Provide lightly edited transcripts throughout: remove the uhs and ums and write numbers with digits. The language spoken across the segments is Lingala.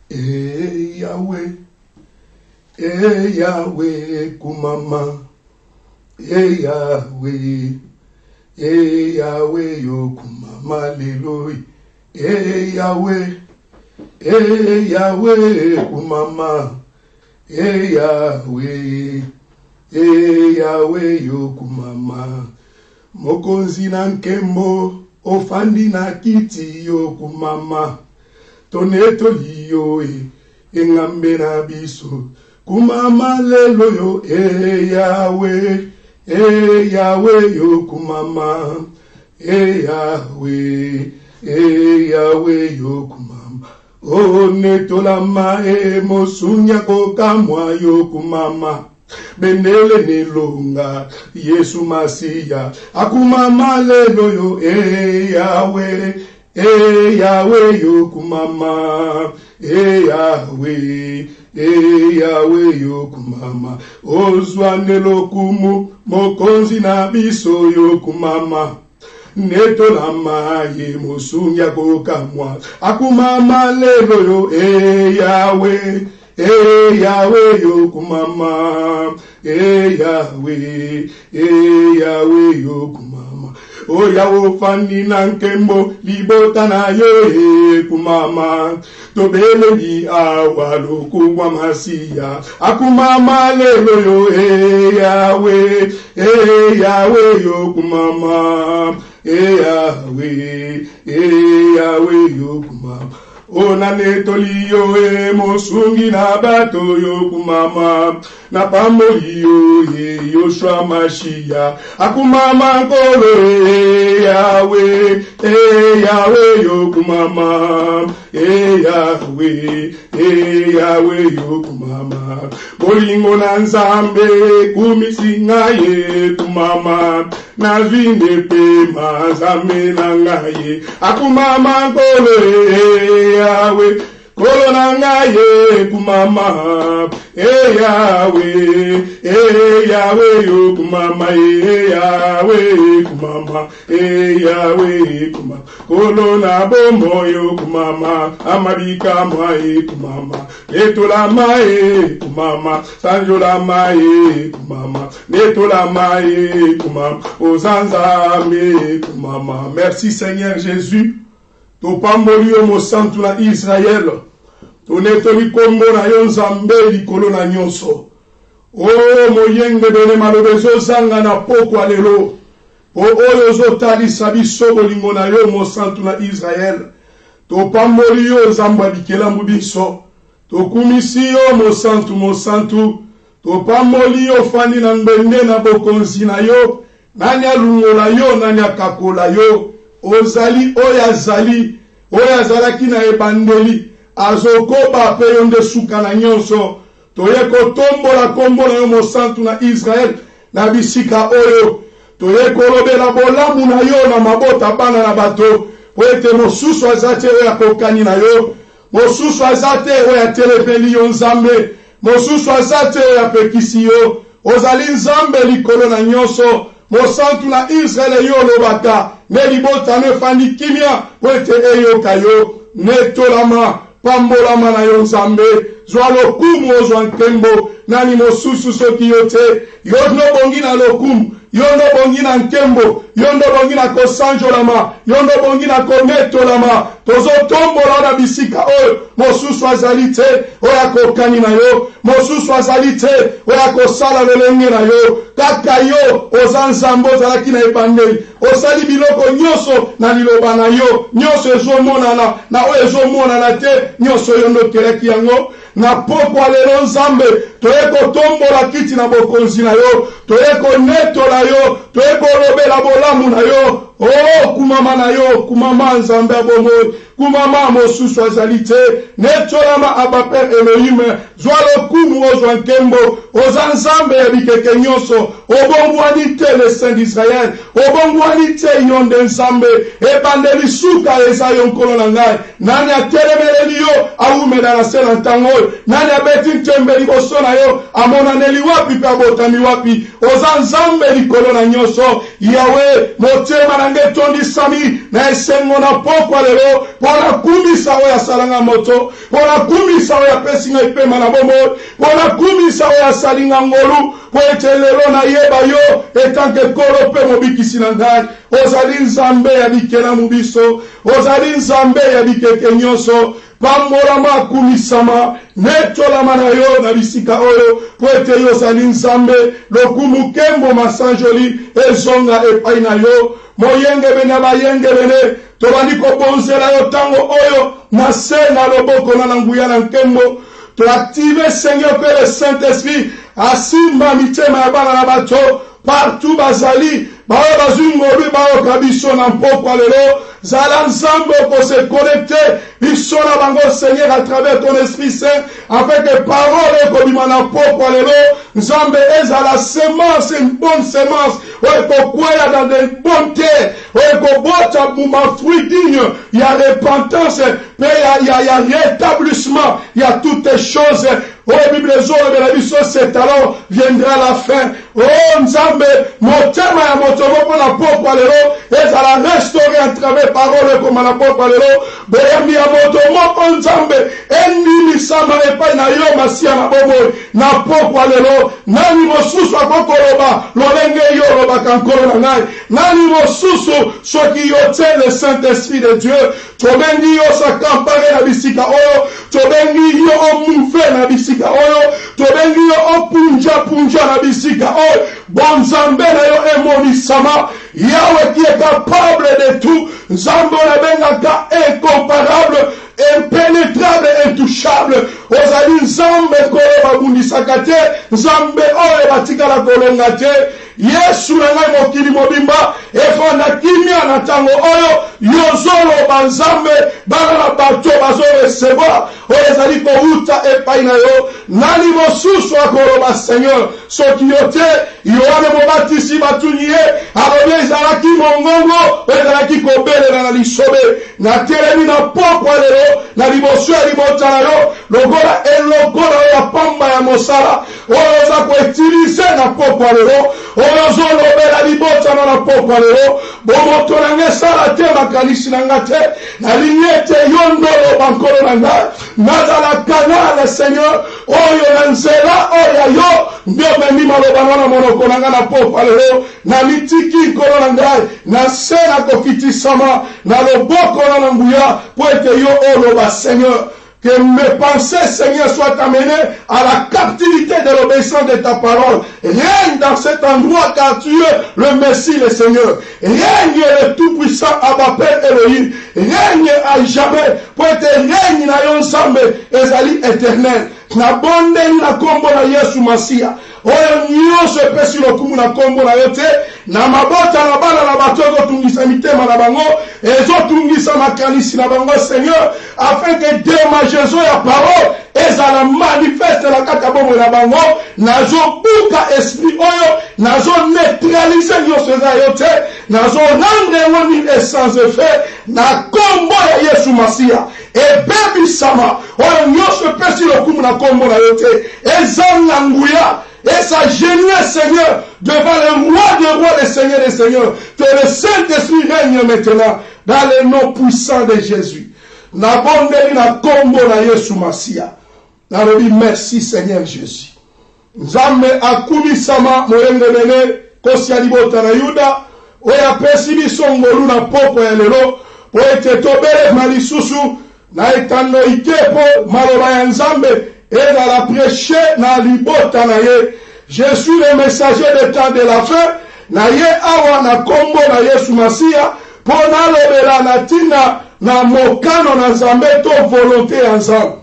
Yahweh, Yahweh, kumama, Yahweh, Yahweh, yo kumama, leloi, Yahweh, Yahweh, kumama, Yahweh, Yahweh, yo kumama, mokonzi na nkemo, ofandi na kiti yo kumama, toneto liyo engambe na biso kumama lelo yo Yahweh Yahweh yo kumama Yahweh Yahweh yo kumama o netolama mosunya kokamwa yo kumama benele nilunga Yesu Masiya akumama lelo yo Yahweh Yahweh yo kumama Yahweh Yahweh yo kumama ozwane lokumu mokonzi na biso yo kumama neto na maye musunya kokamwa akumama lelo yo Yahweh Yahweh yo kumama Yahweh Yahweh yo kumama oya ofani na nkembo libota na yo kumama tobele di awalo kuwa Masiya akumama lelo yo Yahweh Yahweh yo kumama Yahweh Yahweh yo kumama ona netoli yo mosungi na bato yo kumama na pamboli yo Yoshua Mashiach akumama nkolo Yahweh Yahweh yo kumama Yahweh Yahweh yo kumama bolingo na Nzambe kumisinga ye kumama na vinde pema Nzambe na ngaye akumama nkolo Yahweh kolo na ngaye kumama Yahweh Yahweh yo kumama Yahweh kumama Yahweh kumama kolo na bombo yo kumama amabika mwae kumama netola mae kumama sanjola mae kumama netola mae kumama ozanzame kumama. Merci Seigneur Jésus topamboli yo mosantu na Israel tonetoli kombo na yo Nzambe likolo na nyonso o moyenge bene malobezo zanga na pokwa lelo o oyo zotalisa biso bolingo na yo mosantu na Israel topamboli yo Nzambe bikelambu biso tokumisi yo mosantu topamboli yo fani na mbende na bokonzi na yo nani alungola yo nani akakola yo ozali oya zalaki na ebandeli azokoba pe yonde suka na nyonso toyeko tombola kombo na yo mosantu na Israel na bisika oyo toyeko lobela bolamu na yo na mabota bana na bato poete mosusu azate oya kokani na yo mosusu azate oya telepeli yo Nzambe mosusu azate oya pekisi yo ozali Nzambe likolo na nyonso mosantu na Israel yo lobaka ne libota ne fandi kimia poete eyoka yo netolama pambolama na yo Nzambe zwa lokumu ozwa nkembo nani mosusu soki yo te yo no bongi na lokumu yo no bongi na nkembo yo no bongi na kosanjolama yo no bongi na konetolama tozotombola na bisika oyo mosusu azali te oya kokani na yo mosusu azali te oya kosala lolenge na yo kaka yo oza Nzambe ozalaki na ebandeli osali biloko nyonso na liloba na yo nyonso ezomonana na oyo ezomonana te nyonso yo ndokelaki yango na pokwa lelo Nzambe toyeko tombola kiti na bokonzi na yo toyeko netola yo toyeko lobela bolamu na yo oh kumama na yo kumama Nzambe abomoi kumama mosusu azali te netolama aba Père Elohim zwa lokumu ozwa nkembo oza Nzambe ya bikeke nyonso obongwani te le Saint d'Israël obongwani te yonde Nzambe ebandeli suka eza yo nkolo na ngai nani atelemeleli yo awumela na se na ntango nani abeti ntembe liboso na yo amonaneli wapi pe abotami wapi oza Nzambe likolo na nyonso Yahweh motema na nge tondisami na esengo na pokwa lelo pona kumisa oya salanga moto, pona kumisa oya pesinga ipema na bomo, pona kumisa oya salinga ngolu, po etelelo na yeba yo, etanke kolo pe mobikisi na ngai, ozali nzambe ya bikela mubiso, ozali nzambe ya bikeke nyonso, pambolama akumisama, netolama na yo na bisika oyo, po ete yo ozali nzambe, lokumu kembo masanjoli, ezonga epai na yo, moyenge bene bayenge bene, tobandi kobonzela yo tango oyo, na se na loboko na nguya na nkembo, to activer Seigneur que le Saint-Esprit asimba mitema ya bana na bato, partout bazali, bao bazungolu bao kabiso na mpoko lelo, zala nzambe ko se connecter, biso na bango Seigneur à travers ton Esprit Saint, afin que parole ko bimana mpoko lelo, nzambe ezala semence, une bonne semence, ko kwela dans de bonnes terres, ko bota buma fruit digne, il y a repentance, mais il y a rétablissement, il y a toutes les choses. Oh, Bible zone de la biso, c'est alors viendra la fin. Oh, nzambe, motema ya motomo pour la poko lelo, et ça la restaurer à travers parole comme la poko lelo, boyambi ya motomo pour nzambe, eni misama epai na yo masia na bobo, na poko lelo, nani mosusu akokoloba, lolenge yo loba kankolo na ngai, nani mosusu, soki yote le Saint-Esprit de Dieu, tobengi yo sa kampare na bisika oyo, tobengi yo omuve na bisika oyo, tobengi yo opunja na bisika oyo, bon nzambe na yo emonisama, Yahweh qui est capable de tout, nzambe na bengaka incomparable, impénétrable, intouchable, ozali nzambe koyo babundisaka te, nzambe oyo batikala kolonga te, Yesu na ngai mokili mobimba, efanda kimia na tango oyo, yozolo banzambe, bana na bato bazo recevoir, oyo ezali kouta epai na yo, nani mosusu akoloba Seigneur, soki yo te, Yohane Mobatisi batuni ye, alobi ezalaki mongongo, ezalaki kobelela na lisobe, na telemi na pokwa lelo, na liboso ya libota na yo, lokola elokola ya pamba ya mosala, oyo oza koutilize na pokwa lelo, oyo ozolobela libota na pokwa lelo, bomoto na nge sala te makanisi na nga te, na linyete yo ndolo bankolo na nga, nazala kanale Seigneur, oyo na nzela oyo yo, ndio memi maloba na monoko na nga na pokwa lelo, na mitiki nkolo na ngai, na se na kofitisama, na loboko na nguya, po ete yo oloba Seigneur, que mes pensées, Seigneur, soient amenées à la captivité de l'obéissance de ta parole. Règne dans cet endroit car tu es le Messie, le Seigneur. Règne le Tout-Puissant, Abba Père Elohim. Règne à jamais. Pour être règne na yon sambe, ezali éternel. Na bonde na kombo na Yesu Masia. Oyo nyonso epesi lokumu na kombo na yo te, na mabota na bana na bato ezotungisa mitema na bango, ezotungisa makanisi na bango Seigneur, afin que démagezo ya parole ezala manifeste na kati ya bomoi na bango, nazobuka esprit oyo, nazo neutralize nyonso eza yo te, nazo rendre yango nini sans effet, na kombo ya Yesu Masia, ebebisama, oyo nyonso epesi lokumu na kombo na yo te, ezanga nguya, et ça génie, Seigneur, devant le roi des rois, les seigneurs des seigneurs, que le Saint-Esprit règne maintenant dans le nom puissant de Jésus. Na bondeli na kombo na Yesu Masia. Na lobi merci Seigneur Jésus. Nzambe akumisama moyenge bene kosi ya libota na Yuda, oya pesi biso ngolu na poko ya lelo, po ete tobele malisusu na etando ikepo maloba ya Nzambe, et dans la prêcher na libota na ye. Je suis le messager de temps de la fin, na ye awa na kombo na Yesu Masia, pour na lobela na tina na mokano na Nzambe to volonté ya Nzambe.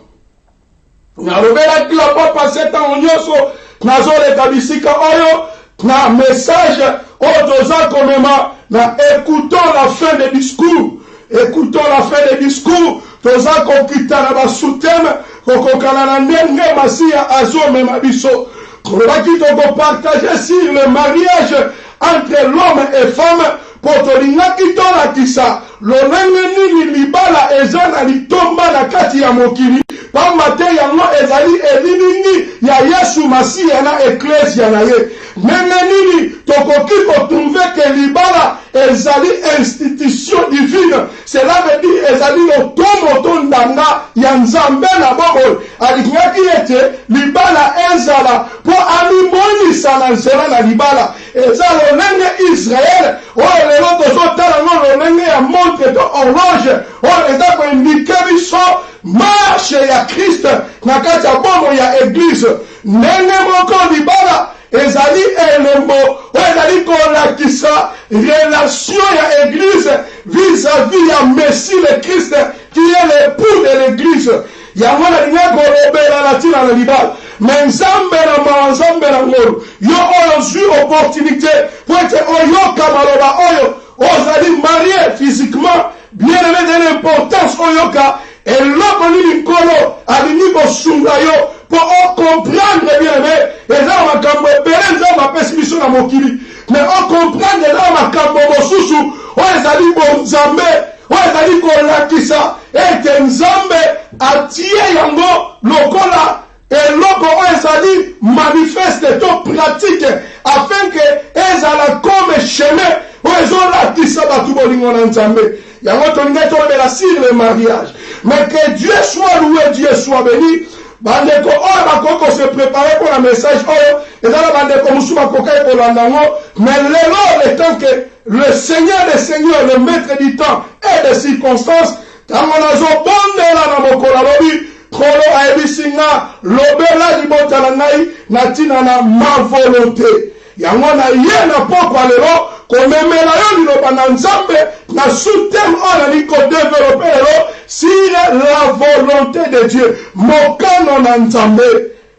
Na lobela kila papa seta onyoso, na zole kabisika oyo, na message otoza komema, na écoutons la fin des discours. Écoutons la fin des discours, toza kokita na basuteme, kokokana na ndenge Masia azo mema biso. Kolobaki toko partager sur le mariage entre l'homme et femme, potolingaki tolakisa lolenge nini libala eza na litomba na kati ya mokili, pamba te yango ezali elilingi ya Yesu Masia na eklesia na ye. Meme nini tokoki kotrouve ke libala ezali institution divine. Cela veut dire ezali lotomoto ndanga ya nzambe na bobo. Alingaki ete libala ezala po alimonisa na nzela na libala. Eza lolenge Israël. Oyo lelo tozotala ngo lolenge ya montre to horloge. Oyo eza koindike biso marche ya Christ na kati ya bomo ya église. Ndenge moko libala ezali elembo oyo ezali kolakisa relation ya église vis-à-vis ya Messie le Christ qui est l'époux de l'église. Yango nalinga kolobela na ntina na libala. Mais nzambe na mawa nzambe na ngolu yo oyo zwi opportunité po ete oyoka maloba oyo ozali marié physiquement bien aimé de l'importance oyoka eloko nini nkolo alingi kosunga yo po ocomprendre bien aimé eza makambo ebele nzambe apesi biso na mokili mais ocomprendre eza makambo mosusu oyo ezali bonzambe oyo ezali kolakisa ete nzambe atie yango lokola eloko oyo ezali manifeste to pratique afin que ezala comme chemin oyo ezolakisa bato bolingo na nzambe. Yango tolingai tolobela sur le mariage. Mais que Dieu soit loué, Dieu soit béni. Bandeko oyo bakoko se préparer pour la message oyo ezala bandeko musu bakokai kolanda ngo. Mais lelo le temps que le Seigneur des Seigneurs, le maître du temps et des circonstances, tango nazobondela na mokolo lobi kolo ayebisinga lobela libota na ngai na ntina na ma volonté. Yango na ye na pokwa lelo komemela yo liloba na nzambe na sous-terme oyo nali kodevelope lelo sur la volonté de Dieu. Mokano na nzambe.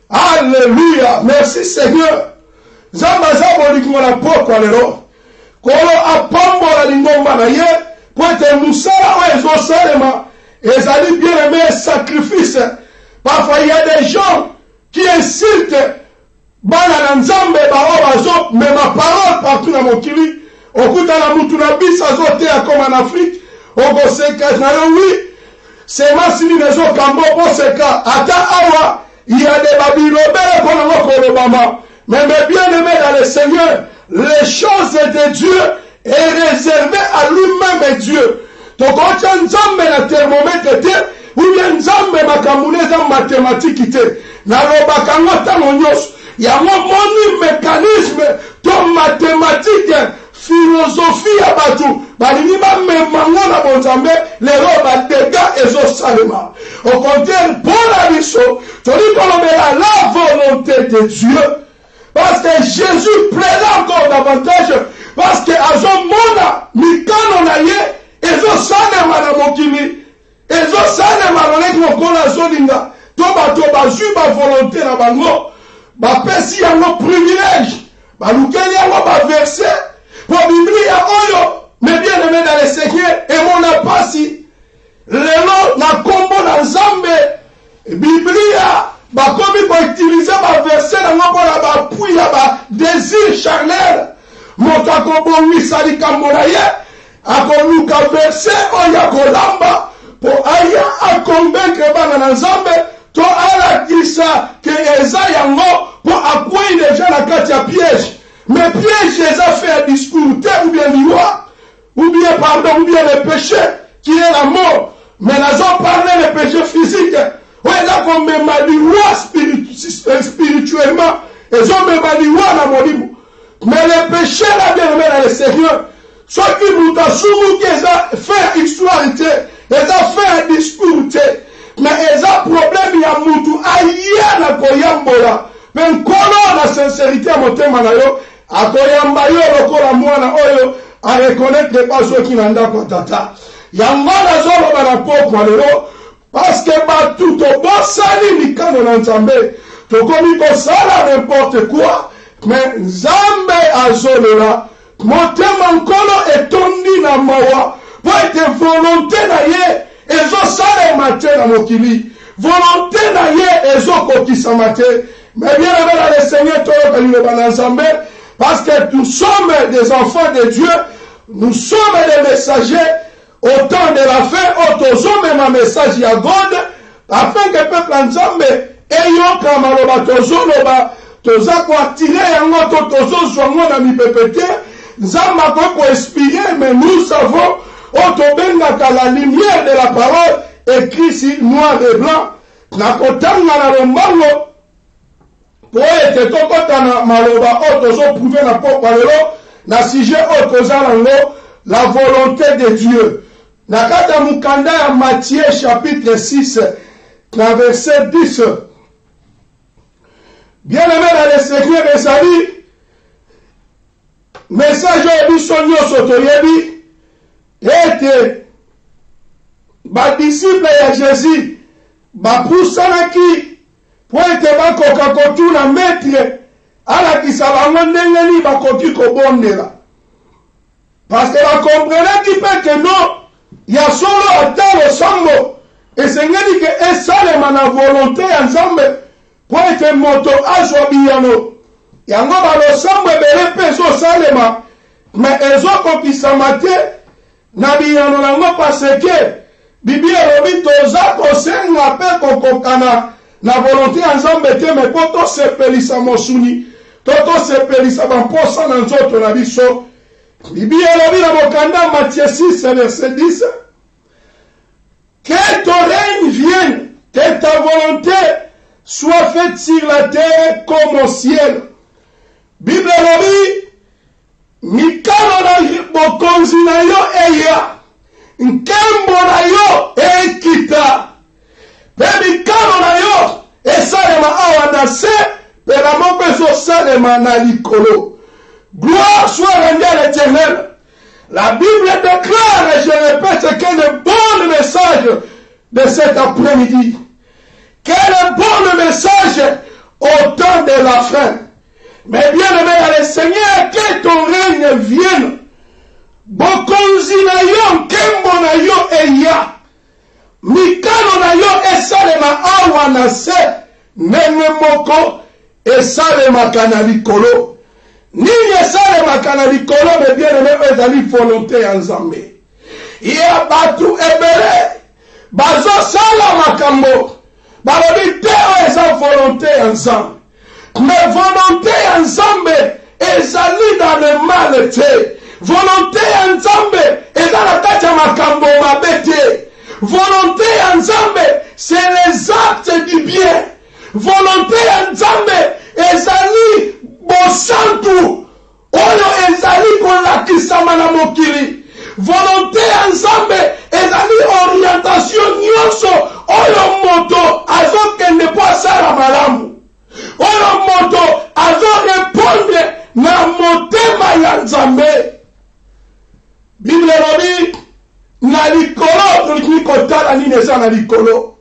Alléluia. Merci Seigneur. Nzambe aza bolingo na pokwa lelo. Kolo apambola lingomba na ye po ete mosala oyo ezosalema ezali bien aimé sacrifice. Parfois il y a des gens qui insultent bana na nzambe bao bazo mema parole partout na mokili. Okuta na mutu na bisa zote ya comme en Afrique. Ogoseka na yo oui. C'est ma sini nezo kambo oseka. Ata awa il y a des babilobele kono ngoko lobama. Mais bien aimé dans le Seigneur, les choses de Dieu est réservé à lui-même Dieu. Donc on tient nzambe na thermomètre te ou bien nzambe makamune za mathématique te. Na lobaka ngota nyonso. Ya moni mécanisme to mathématique philosophie ya batu balingi bamemango na bonzambe lelo badega ezosalema. Au contraire pour la biso toli kolobela la volonté de Dieu parce que Jésus plaît encore davantage parce que azomona mikano na ye ezosalema na mokili ezosalema loleki mokola azolinga to bato bazwi bavolonté na bango bapesi yango privilège balukeli yango baverset po biblia oyo mais bien aimé dans le Seigneur emona pasi lelo na kombo na nzambe biblia bakomi koutilize baverset nango mpona bapui ya badésir charnel moto akobongisa likambo na ye akoluka verset oyo akolamba po aya akonvaincre bana na nzambe to alakisa ke eza yango po akwei deja na kati ya piège. Mais piège eza fait un discours ou bien loi ou bien pardon ou bien le péché qui est la mort. Mais nous avons parlé de péché physique. Oui, là qu'on me m'a dit spirituellement ils ont me m'a dit na molimo. Mais le péché là bien dans le Seigneur ceux qui nous assument qu'ils ont fait histoire ils ont fait un discours mais ils ont problème ya mutu aya na koyambola mais nkolo na sincérité à motema na yo akoyamba yo lokola mwana oyo a reconnaître pas ceux qui n'anda pas tata yango nazoloba na pokwa lelo parce que batu tobosali mikano na nzambe tokomi kosala n'importe quoi mais nzambe azolela motema nkolo etondi na mawa po ete volonté na ye ezosalema te na mokili volonté na ye ezokokisama te. Mais bien aimé dans le Seigneur toyoka liloba na nzambe parce que nous sommes des enfants de Dieu, nous sommes des messagers au temps de la fin otozome ma message ya God afin que peuple nzambe eyoka maloba tozoloba toza koatire yango to tozozwa ngo na mipepe te Nzamba ko inspiré, mais nous savons, otobengaka la lumière de la parole, écrit sur noir et blanc, na kotanga na lombango, po ete tokota na maloba otozo prouver na pokwa lelo, na sujet otoza nango, la volonté de Dieu. Na kata mukanda ya Matthieu chapitre 6, na verset 10. Bien-aimé dans le Seigneur ezali, message oyo biso nyonso toyebi, ete badisciple ya Jésus bapusanaki po ete bakoka kotuna maître alakisa bango ndenge nini bakoki kobondela. Parce que bakomprenaki mpe ke no ya solo ata losambo esengeli ke esalema na volonté ya Nzambe po ete moto azwa biyano. Yango balosambo ebele mpe ezosalema, me ezokokisama te na biyano nango paseke Biblia elobi toza kosenga mpe kokokana na volonté ya Nzambe te, me po tosepelisa mosuni, to tosepelisa bamposa na nzoto na biso. Biblia elobi na mokanda Matthieu 6 verset 10, que ton règne vienne, que ta volonté soit faite sur la terre comme au ciel. Bible elobi mikano na bokonzi na yo eya, nkembo na yo ekita, pe mikano na yo esalema awa na se, pe na moko ezosalema na likolo. Gloire soit rendue à l'Éternel. La Bible déclare, et je répète, quel est le bon message de cet après-midi. Quel est le bon message au temps de la fin. Mais bien aimé dans le Seigneur, que ton règne vienne. Bokonzi na yo, nkembo na yo eya. Mikano na yo esalema awa na se, nenge moko esalema kana likolo. Nini esalemaka na likolo, mais bien aimé ezali volonté ya Nzambe. Ya batu ebele bazosala makambo balobi te oyo eza volonté ya Nzambe. Mais volonté ya Nzambe ezali dans le mal te. Volonté ya Nzambe eza na kati ya makambo mabe te. Volonté ya Nzambe c'est les actes du bien. Volonté ya Nzambe ezali bosantu oyo ezali kolakisama na mokili. Volonté ya Nzambe ezali orientation nyonso oyo moto azokende po asala malamu, oyo moto azorepondre na motema ya Nzambe. Bible elobi na likolo tolingi kotala nini eza na likolo.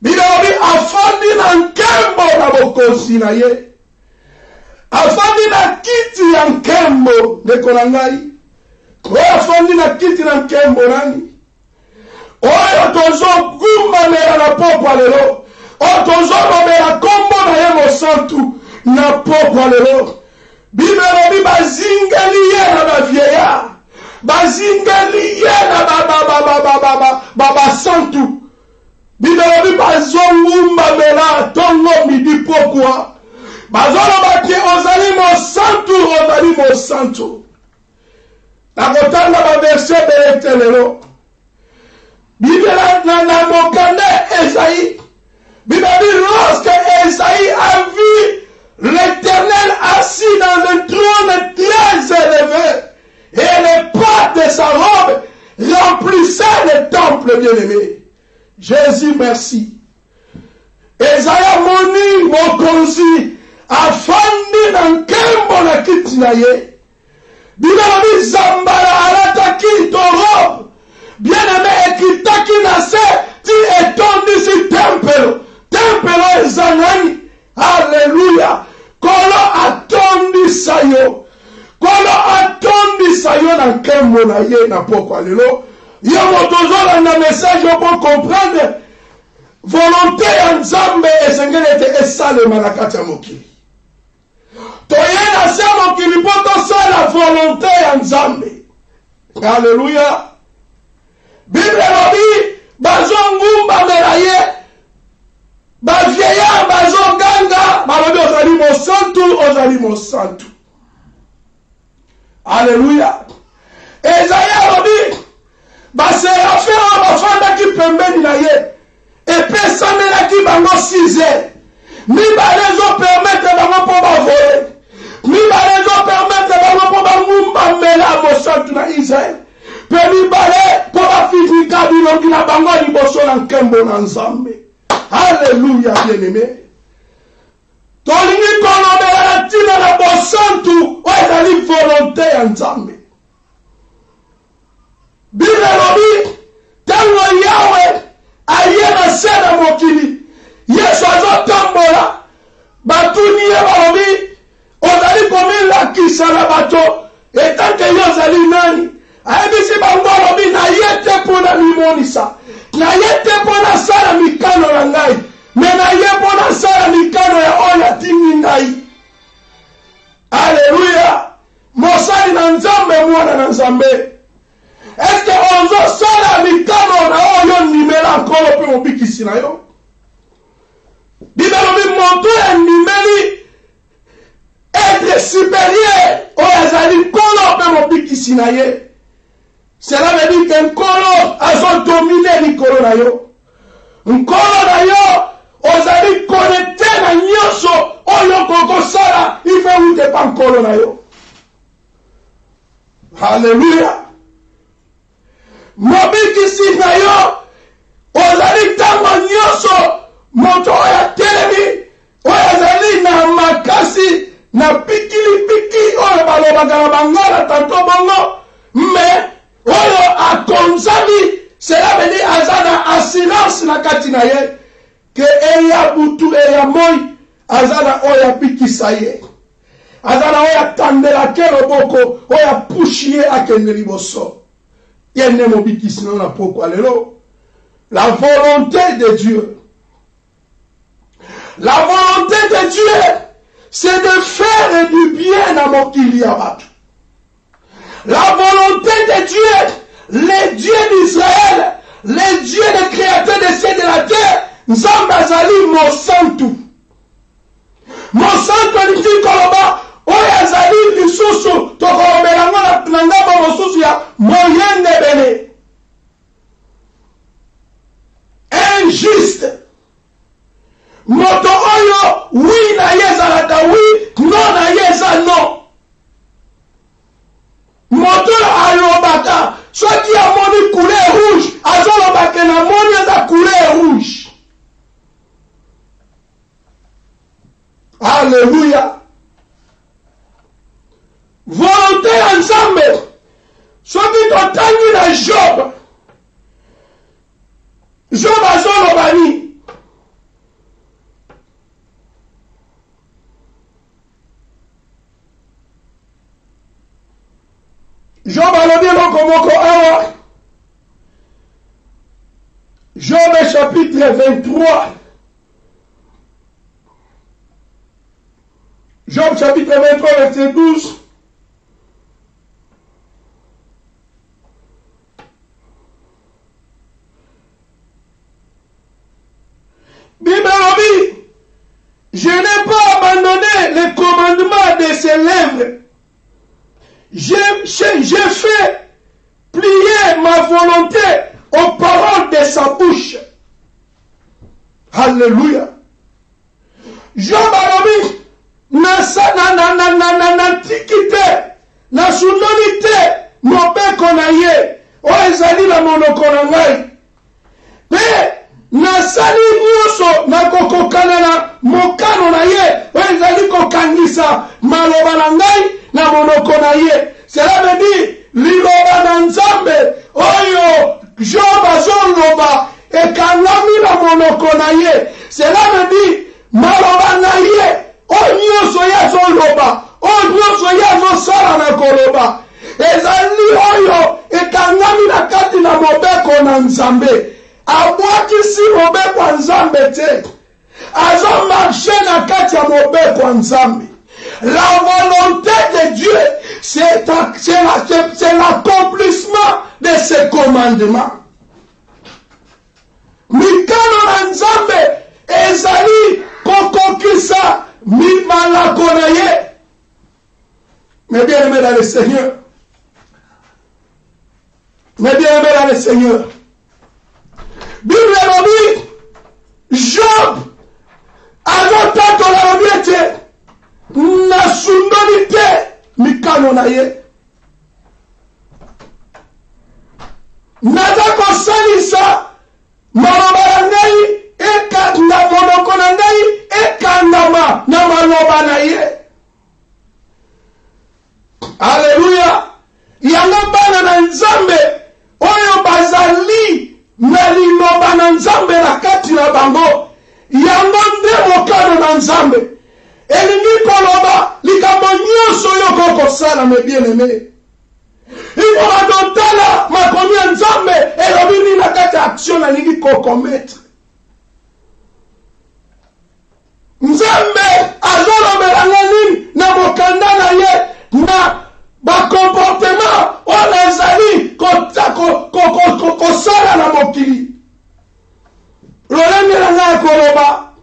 Bible elobi afandi na nkembo na bokonzi na ye, afandi na kiti ya nkembo. Ndeko na ngai, oyo afandi na kiti na nkembo nani? Oyo tozogumbanela na pokwa lelo, oyo tozolobela kombo na ye mosantu na pokwa lelo. Bible elobi bazingeli ye na bavieillard, bazingeli ye na babasantu. Bible elobi bazongumbamela tongo midi pokwa. Bazoloba ki ozali mosantu, ozali mosantu. Nakotanga ba verset belete lelo. Bible na mokanda Esaïe. Bible dit lorsque Esaïe a vu l'Éternel assis dans un trône très élevé et les pattes de sa robe remplissaient le temple bien-aimé. Jésus merci. Esaïe moni mokonzi afandi na nkembo na kiti na ye. Bilobi zambala alataki to robe bien-aimé ekitaki na se ti etondi si tempelo. Tempelo ezanani. Alléluia. Kolo atondi sayo. Kolo atondi sayo na nkembo na ye na pokwa lelo. Yo motozola na message yo pour comprendre volonté ya Nzambe esengeli ete esalema na kati ya mokili. Toyena se mokili po tosala volonté ya Nzambe. Alléluia. Bible elobi bazongumbamela ye, bavieillard bazoganga balobi ozali mosantu, ozali mosantu. Alléluia. Esaïe alobi baserafe oyo bafandaki pembeni na ye epesamelaki bango 6 heures. Mibale ezopermettre bango mpo bavole, mibale ezopermettre bango mpo bangumbamela mosantu na Israele, mpe mibale mpo bafinika bilongi na bango liboso na nkembo na Nzambe. Alléluia, bien-aimé. Tolingi kolobela na ntina na bosantu oyo ezali volonté ya Nzambe. Biblia elobi ntango Yawe aye na se na mokili, Yesu azotambola, batuni ye balobi ozali komilakisa na bato etanke yo ozali nani. Ayebisi bango alobi naye te mpo na mimonisa, naye te mpo nasala mikano na ngai, me naye mpo nasala mikano ya oyo atindi ngai. Alleluya. Mosali na Nzambe, mwana na Nzambe. Est-ce que ozosala mikano na oyo nimela nkolo mpe mobikisi na yo? Biblia elobi moto endimeli être supérieur oyo azali nkolo mpe mobikisi na ye. Cela veut dire que nkolo azodomine likolo na yo. Nkolo na yo ozali connecté na nyonso oyo kokosala ife ute pa nkolo na yo. Alléluia. Mobikisi na yo ozali ntango nyonso moto oyo atelemi oyo azali na makasi na pikilipiki oyo balobaka na bangala tanto bongo, me oyo akonzami, cela veut dire aza na assurance na kati na ye ke eya butu eya moi aza na oyo apikisa ye, aza na oyo atandelake loboko oyo apushi ye akende liboso. Yene mobikisi na na poko alelo. La volonté de Dieu. La volonté de Dieu, c'est de faire du bien à mokili ya batu. La volonté de Dieu, les dieux d'Israël, les dieux des créateurs des cieux et de la terre, Nzambe azali mosantu. Mosantu alingi koloba, oyo azali lisusu, tokolobela ngo na ngambo mosusu ya moyende bene. Injuste. Moto oyo, oui na yezalaka oui, non na yeza non. Moto alobaka, soki amoni couleur rouge, azolobaka na moni eza couleur rouge. Alléluia. Volonté ya Nzambe. Soki totangi na Job. Job azolobani. Job alobi eloko moko awa. Job chapitre 23. Job chapitre 23 verset 12. Bible dit, je n'ai pas abandonné les commandements de ses lèvres. J'ai fait plier ma volonté aux paroles de sa bouche. Alléluia. Job alobi na tikite na sunonite mobeko na ye oyo ezali na monoko na ngai mpe nasali nyonso nakokokana na mokano na ye oyo ezali kokangisa maloba na ngai na monoko na ye. Cela veut dire liloba na Nzambe oyo Job azoloba ekangami na monoko na ye. Cela veut dire maloba na ye oyo nyonso ye azoloba oyo nyonso ye azosala na koloba ezali oyo ekangami na kati na mobeko na Nzambe. Abwakisi mobeko ya Nzambe te, azomarche na kati ya mobeko ya Nzambe. La volonté de Dieu, c'est l'accomplissement de ses commandements. Mikano na Nzambe ezali kokokisa malako na ye. Mes bien-aimés dans le Seigneur. Mes bien-aimés dans le Seigneur. Bible dit, Job, avant tant la robiete, na sundonite, mikano na ye. Naza kosalisa, maloba na ngai, eka na monoko na ngai, eka nama na maloba na ye. Alléluia. Yango bana na nzambe, oyo bazali, na liloba na nzambe na kati na bango, yango nde mokano na nzambe. Elingi koloba, likambo nyonso yo kosala me bien-aimé. Iko badotala makomi ya nzambe, elobi nini na kati action na lingi kokometre. Nzambe azolobela nini na mokanda na ye, na bakomportement oyo ezali kosala na mokili. Lolenge na ngai koloba,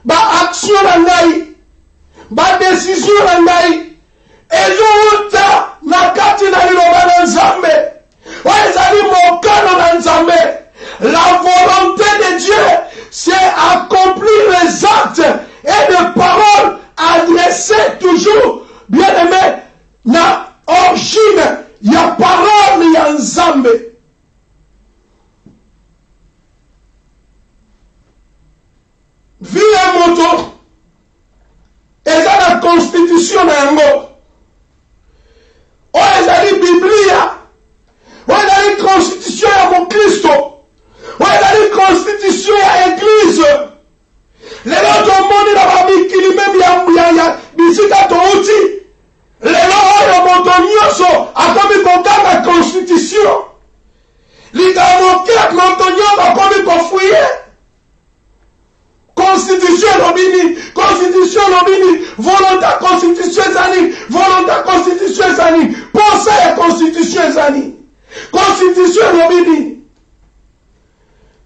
ba-action na ngai, ba-décision na ngai, ezouta na kati na liloba na nzambe, oyo ezali mokano na nzambe. La volonté de Dieu, c'est accomplir les actes et les paroles adressées toujours, bien-aimé, na origine ya parole ya nzambe. Via moto eza na constitution na yango, oyo ezali biblia, oyo ezali constitution ya mokristo, oyo ezali constitution ya eglise. Lelo tomoni na bamikili meme ya bisika touti, lelo oyo moto nyonso akomi kokanga constitution, likambo ke moto nyonso akomi kofuye constitution lobini, constitution lobini, volonté constitution ezani, volonté constitution ezani, posa ya constitution ezani, constitution lobini.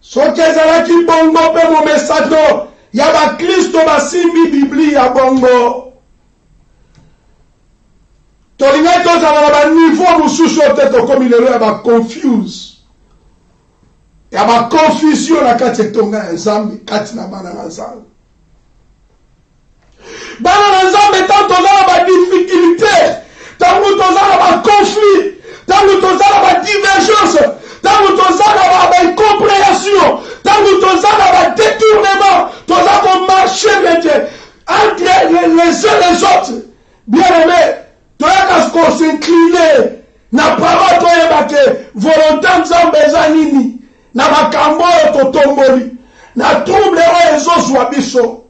Soki ezalaki bongo mpe momesato ya bakristo basimbi biblia ya bongo, tolingai tozala na baniveau mosusu te tokomi lelo ya baconfuse, ya baconfusion na kati etonga ya nzambe, kati na bana na nzambe. Bana na nzambe tango toza na badifficulté, tango toza na baconflit, tango toza na badivergence, tango toza na baincompréhension, tango toza na badétournement, toza komarche entre les uns les autres. Bien-aimé, toyaka kosincline na parole toyebake volonté nzambe eza nini, na makambo oyo totomboli, na trouble oyo ezozwa biso.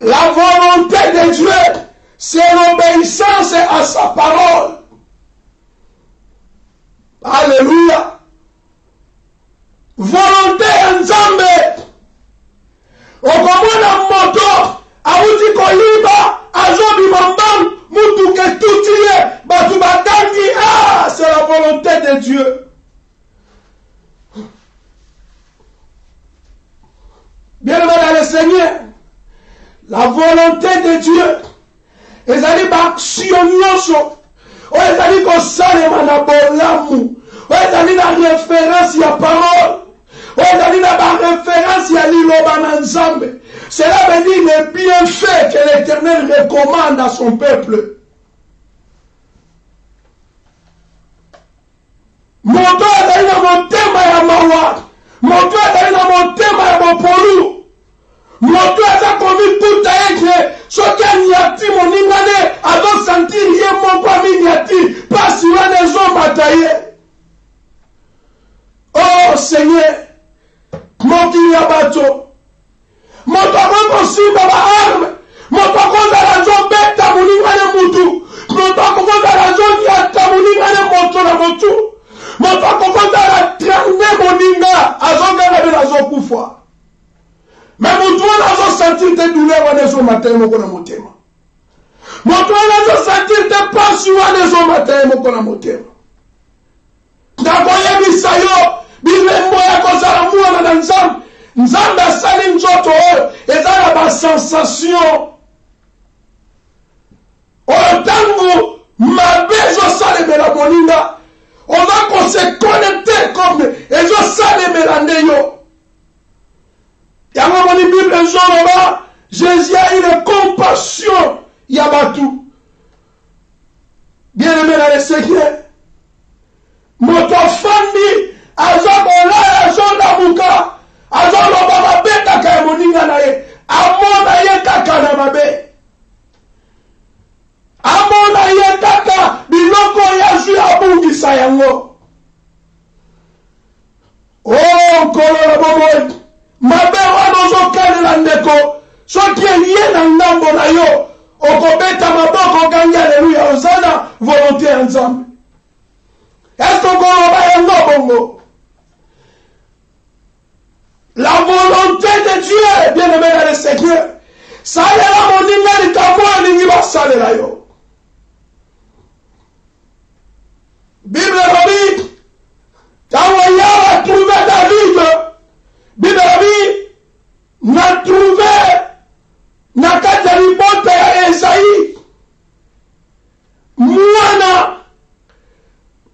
La volonté de Dieu, c'est l'obéissance à sa parole. Alléluia. Volonté ya nzambe. Okomona moto awuti koyiba azobima mbangu mutu ketutiye batu batangi. Ah, c'est la volonté de Dieu. Bien-aimé dans le Seigneur, la volonté de Dieu ezali baaction nyonso oyo ezali kosalema na bolamu, oyo ezali na référence ya parole, oyo ezali na baréférence ya liloba na nzambe. Cela veut dire les bienfaits que l'Éternel recommande à son peuple. Moto ezali na motema ya mawa, moto ezali na motema ya bopolu, moto aza komikuta ete soki aniati moningane azosantiri ye moko aminiati pasi wana ezomata ye. Oh Seigneur, mokili ya bato, moto akokosimba baarme, moto akozala azobeta moningane mutu, moto akozala azoniata moningane moto na motu, moto akozala trane moninga azongana bena azokufa. Mais mon toit n'a pas senti tes douleurs à des matin moko na motema. Mon toit n'a pas senti tes passions à des matin moko na motema. Ndakoye bisayo bilembo ya kozala mwana na nzambe nzambe asali nzoto oyo eza na basensation oyo ntango mabe ezosalemela moninga oza kose connecte comme ezosalemela nde yo yango moni bible ezoloba Jésus a eu la compassion yabatu bien aimé dans le Seigneur moto fandi azobola azondabuka azoloba mabe kaka ya moninga na ye amona ye kaka na mabe amona ye kaka biloko yazwi abungisa yango kolora bomoyi mabe wana ozokalela ndeko soki elie na ngambo na yo okobeta maboko okangi aleluya oza na volonté ya nzambe eske okoloba yango bongo la volonté de Dieu bien aimé dans le Seigneur salela moninga likambo alingi basalela yo Bible elobi ntango yawe atrouve David Bible elobi na trouve na kati ya libota ya Esayi mwana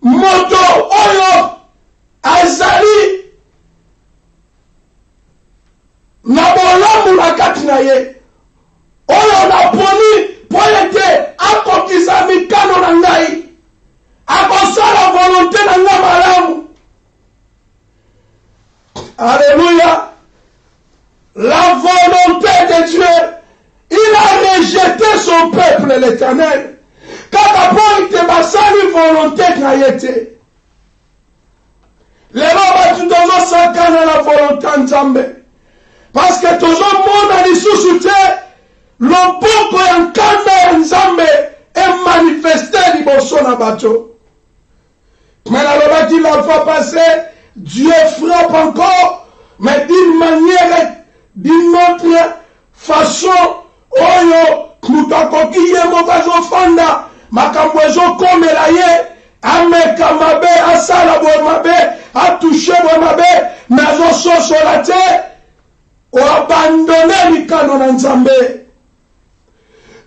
moto oyo azali na bolamu na kati na ye oyo naponi po ete akokisa mikano na ngai akosala volonté na ngai malamu Alléluia. La volonté de Dieu, il a rejeté son peuple, l'Éternel. Car d'abord, il te basali volonté na yete. Les rois tu dois s'incarner la volonté nzambe. Parce que toujours monde a lisusu te le boko ya nkanda nzambe est manifesté liboso na bato. Mais la loi qui la fois passée, Dieu frappe encore, mais d'une manière, d'une autre façon, oyo, mutakoki ye mokazo fanda, makambo ezokomela ye, ameka mabe, asala bo mabe, atouche bo mabe, mais azososola te, oabandone mikano na nzambe.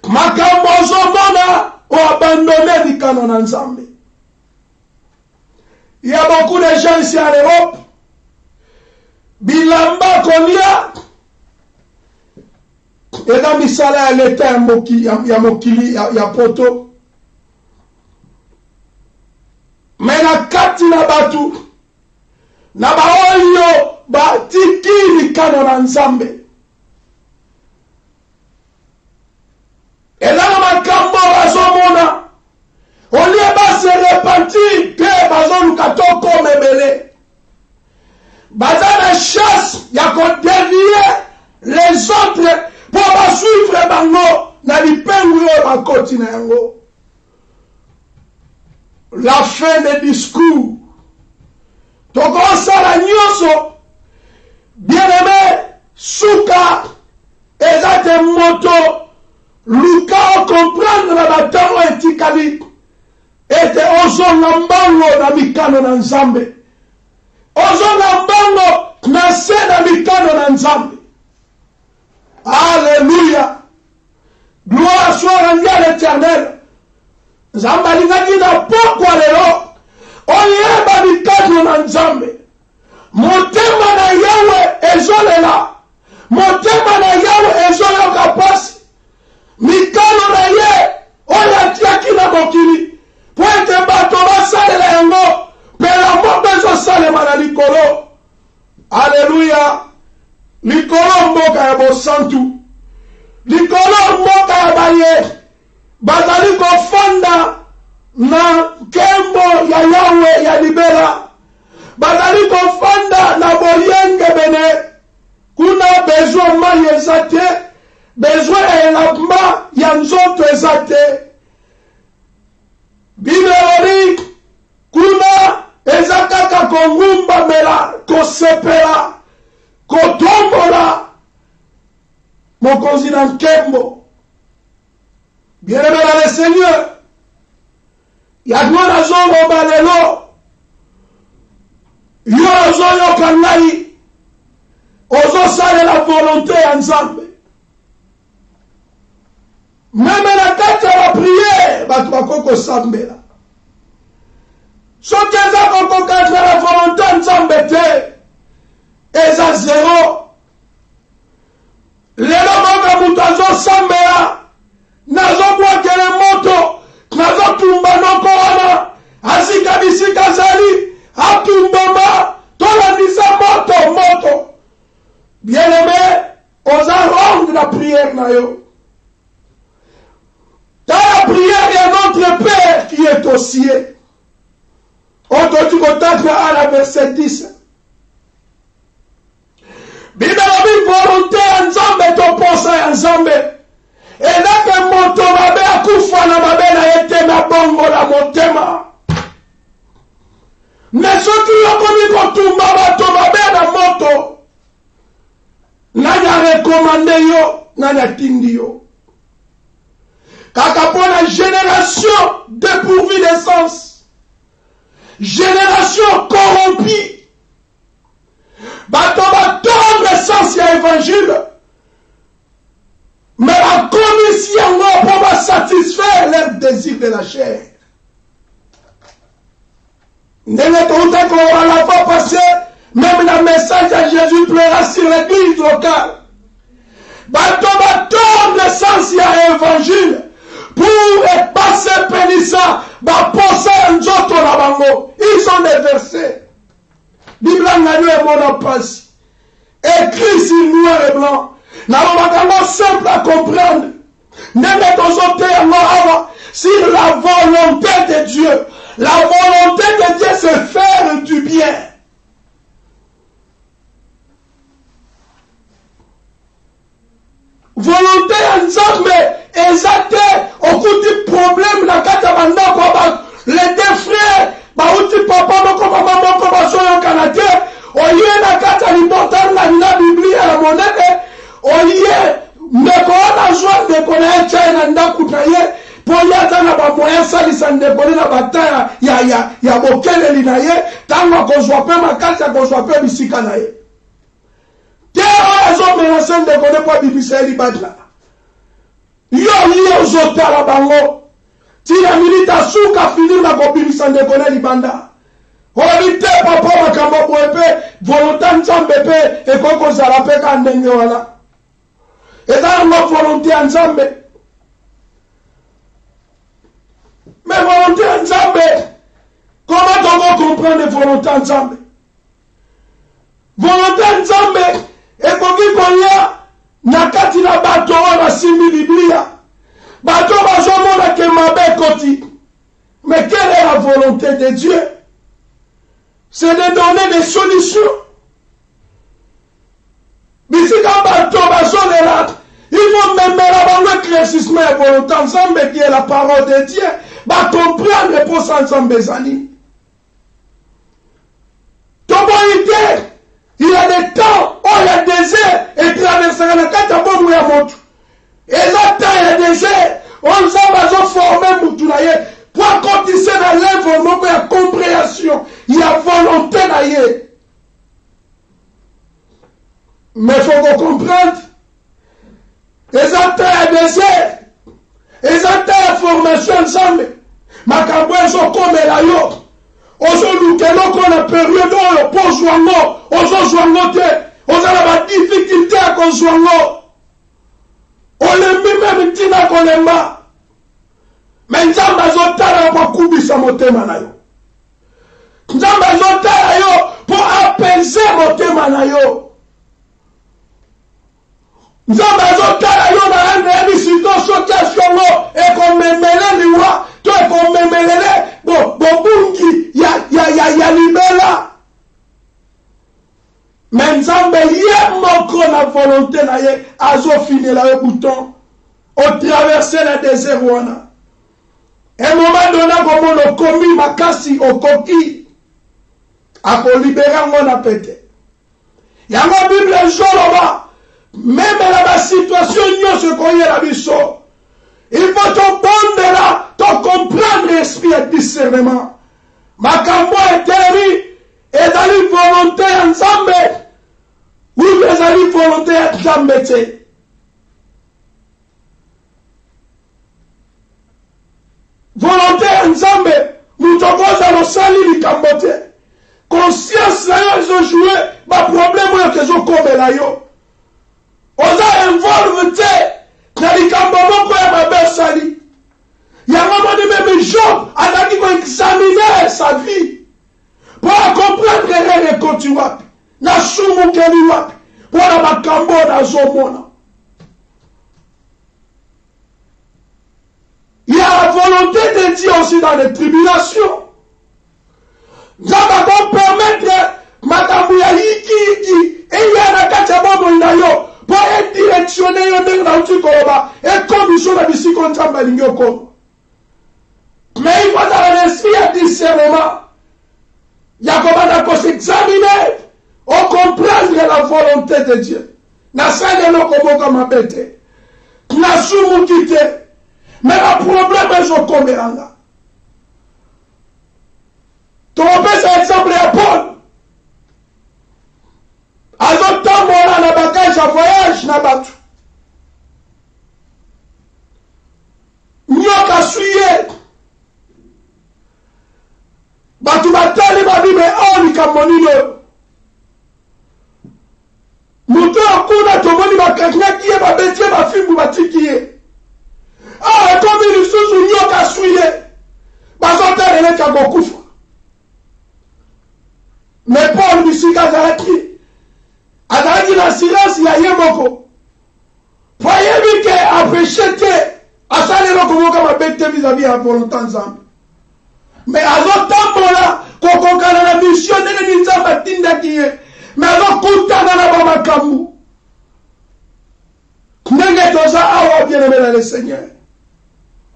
Makambo ozomona, oabandone mikano na nzambe. Il y a beaucoup de gens ici en Europe. Bilamba kolia. Et dans misala ya leta ya mokili ya poto. Mais na kati na batu. Na baoyo batiki mikano na nzambe. Et là na makambo bazomona. On lieu bas se repentir que bazon katoko mebele. Bazana chasse ya ko dévier les autres pour suivre bango na lipengu yo bakoti na yango. La fin des discours. Toko sala nyoso bien aimé suka ezate moto luka comprendre la batango etikali. Ete ozonga mbango na mikano na nzambe. Ozonga mbango na se na mikano na nzambe. Alléluia. Gloire soit rendue à l'Éternel. Nzambe alingaki na pokwa lelo. Oyeba mikano na nzambe. Motema na yawe ezolela. Motema na yawe ezoyoka pasi. Mikano na ye oyatiaki na mokili. Pointe bato basalela yango pela moko ezosalema na likolo. Alléluia. Likolo mboka ya bosantu, likolo mboka ya baye bazali kofanda na kembo ya yawe ya libera, bazali kofanda na boyenge bene. Kuna besoin mai eza te, besoin elamba ya nzoto eza te. Bibeori kuna eza kaka kongumba mela kosepela kotombola mokonzi na nkembo. Bien-aimé dans le Seigneur, yadwana zongo balelo yo ozoyoka ngai ozosala la volonté ya Nzambe. Même na kati ya prière bato bakoko sambela. Soki eza kokoka la volonté ya Nzambe te, eza zéro. Lelo moka mutu azosambela, nazobwakele moto, nazotumba noko wana, azika bisika zali, atumbama, tolandisa moto. Bien-aimé, oza rendre la prière na yo. Dans la prière, il y a notre Père qui est aux cieux. Aujourd'hui, à la verset 10. Bible la volonté en Nzambe to posa en Nzambe. Et là que moto mabe akufa na mabe na ete na bongo la motema. Mais ceux qui ont commis kotumba bato mabe na moto. Nanya recommandé yo, nanya tindi yo. Kaka pour la génération dépourvue d'essence, génération corrompue, bato batombe essence ya évangile, mais la commission pour satisfaire leur désir de la chair. Ndenge touta qu'on va la fois passer, même dans le message de Jésus pleura sur l'église locale. Bato batombe essence ya évangile. Pour passer pénissa, nzoto na bango. Ils ont des versets. Bible ngani et mon passe. Écrit sur noir et blanc. Na makambo simple à comprendre. Neme tozote yango awa sur la volonté de Dieu. La volonté de Dieu, c'est faire du bien. Volonté en Nzambe, exacte, au coup du problème, la kata bandako, les deux frères, bauti papa moko mama moko basoyo kanate, oye na kata l'important la Biblia la monnaie, oye ndeko wana joie ndeko na China ndakutraye, poya tana ba moyen salisa ndeko na bataya ya bokele linaye, tango kozwa pe makata kozwa pe bisika na ye. Ils ont menacé de connaître quoi bibisa libadla. Yo zotala bango. Ti la milita souka finir na ko bibisa de connaître libanda. Olite papa makambo boepe volonté Nzambe pe e koko zala pe ka ndenge wana. Et dans la volonté Nzambe. Mais volonté Nzambe. Comment on va comprendre volonté Nzambe? Volonté Nzambe. Et pour qui konya nakati na bato na simbi Biblia bato bazomona ke mabe koti. Mais quelle est la volonté de Dieu? C'est de donner des solutions. Bisika bato bazolela il faut même la bango éclaircissement et volonté ensemble qui est la parole de Dieu va comprendre pour ça ensemble zani. Toboité. Il y a des temps où il y a des désert et traverser la carte à bon mouya motu. Et là, temps il y a des désert, on s'en former moutounaye. Pour continuer dans l'œuvre, il y a compréhension, il y a volonté d'ailleurs. Mais il faut qu'on comprenne. Les temps il y a des désert, les temps il y a formation ensemble. Ma cabouin sont comme la yo. Ozolukeloko qu'on a période oyo po zwango ozozwango te ozala ba difficulté à kozwango olembi même tina kolemba mais Nzambe azotala po kubisa motema na yo Nzambe azotala yo po apaiser motema na yo Nzambe azotala yo na ndeni situation e komemele liwa to e komemelele bobungi ya libela mais Nzambe ye moko na volonté na ye azofinela yo bouton au traverser le désert wana un moment donné comme le komi makasi okoki akolibera ngona pete yango Bible joloba même la situation nyonso koyela biso il faut te prendre là, te comprendre l'esprit et discernement. Makambo eteri et dans la volonté ensemble. Oui, mais te. Volonté ya Nzambe, mutokoza losali likambo te. Conscience na yo ezojoué ba problème oyo kezokomela yo. Oza involve te na likambo moko ya mabe osali. Yango moni meme Job azalaki koexamine sa vie pour comprendre erreur ekoti wapi, nasumukeli wapi, mpona makambo nazomona. Il y a la volonté de Dieu aussi dans les tribulations. Nzambe akopermettre makambo ya yiki eya na kati ya bomoi na yo po edirectionne yo ndenge nauti koloba ekomiso na bisiko Nzambe alingi okoma. Mais il faut avoir l'esprit ya discernement ya kobanda kosexaminer o comprendre la volonté de Dieu. Nasali eloko moko mabe te, nasumuki te, mais le problème ezokomelanga. Topesa exemple ya Paul azotambola na bagage ya voyage na bato, nyoka suye bato batali babibe oyo likambo nini oyo. Moto akuna tomoni bakangaki ye babeti ye bafimbu batiki ye. Ekomi lisusu nyoka suye bazoteleleki akokufa. Mais Paul bisika azalaki na silence ya ye moko po ayebi ke apeshe te, asali eloko moko mabe te vis-à-vis ya volonté Nzambe. Mais azotambola kokokana na mission ndenge Nzambe atindaki ye, mais azokutana na bamakambo ndenge toza awa bien-aimé na le Seigneur.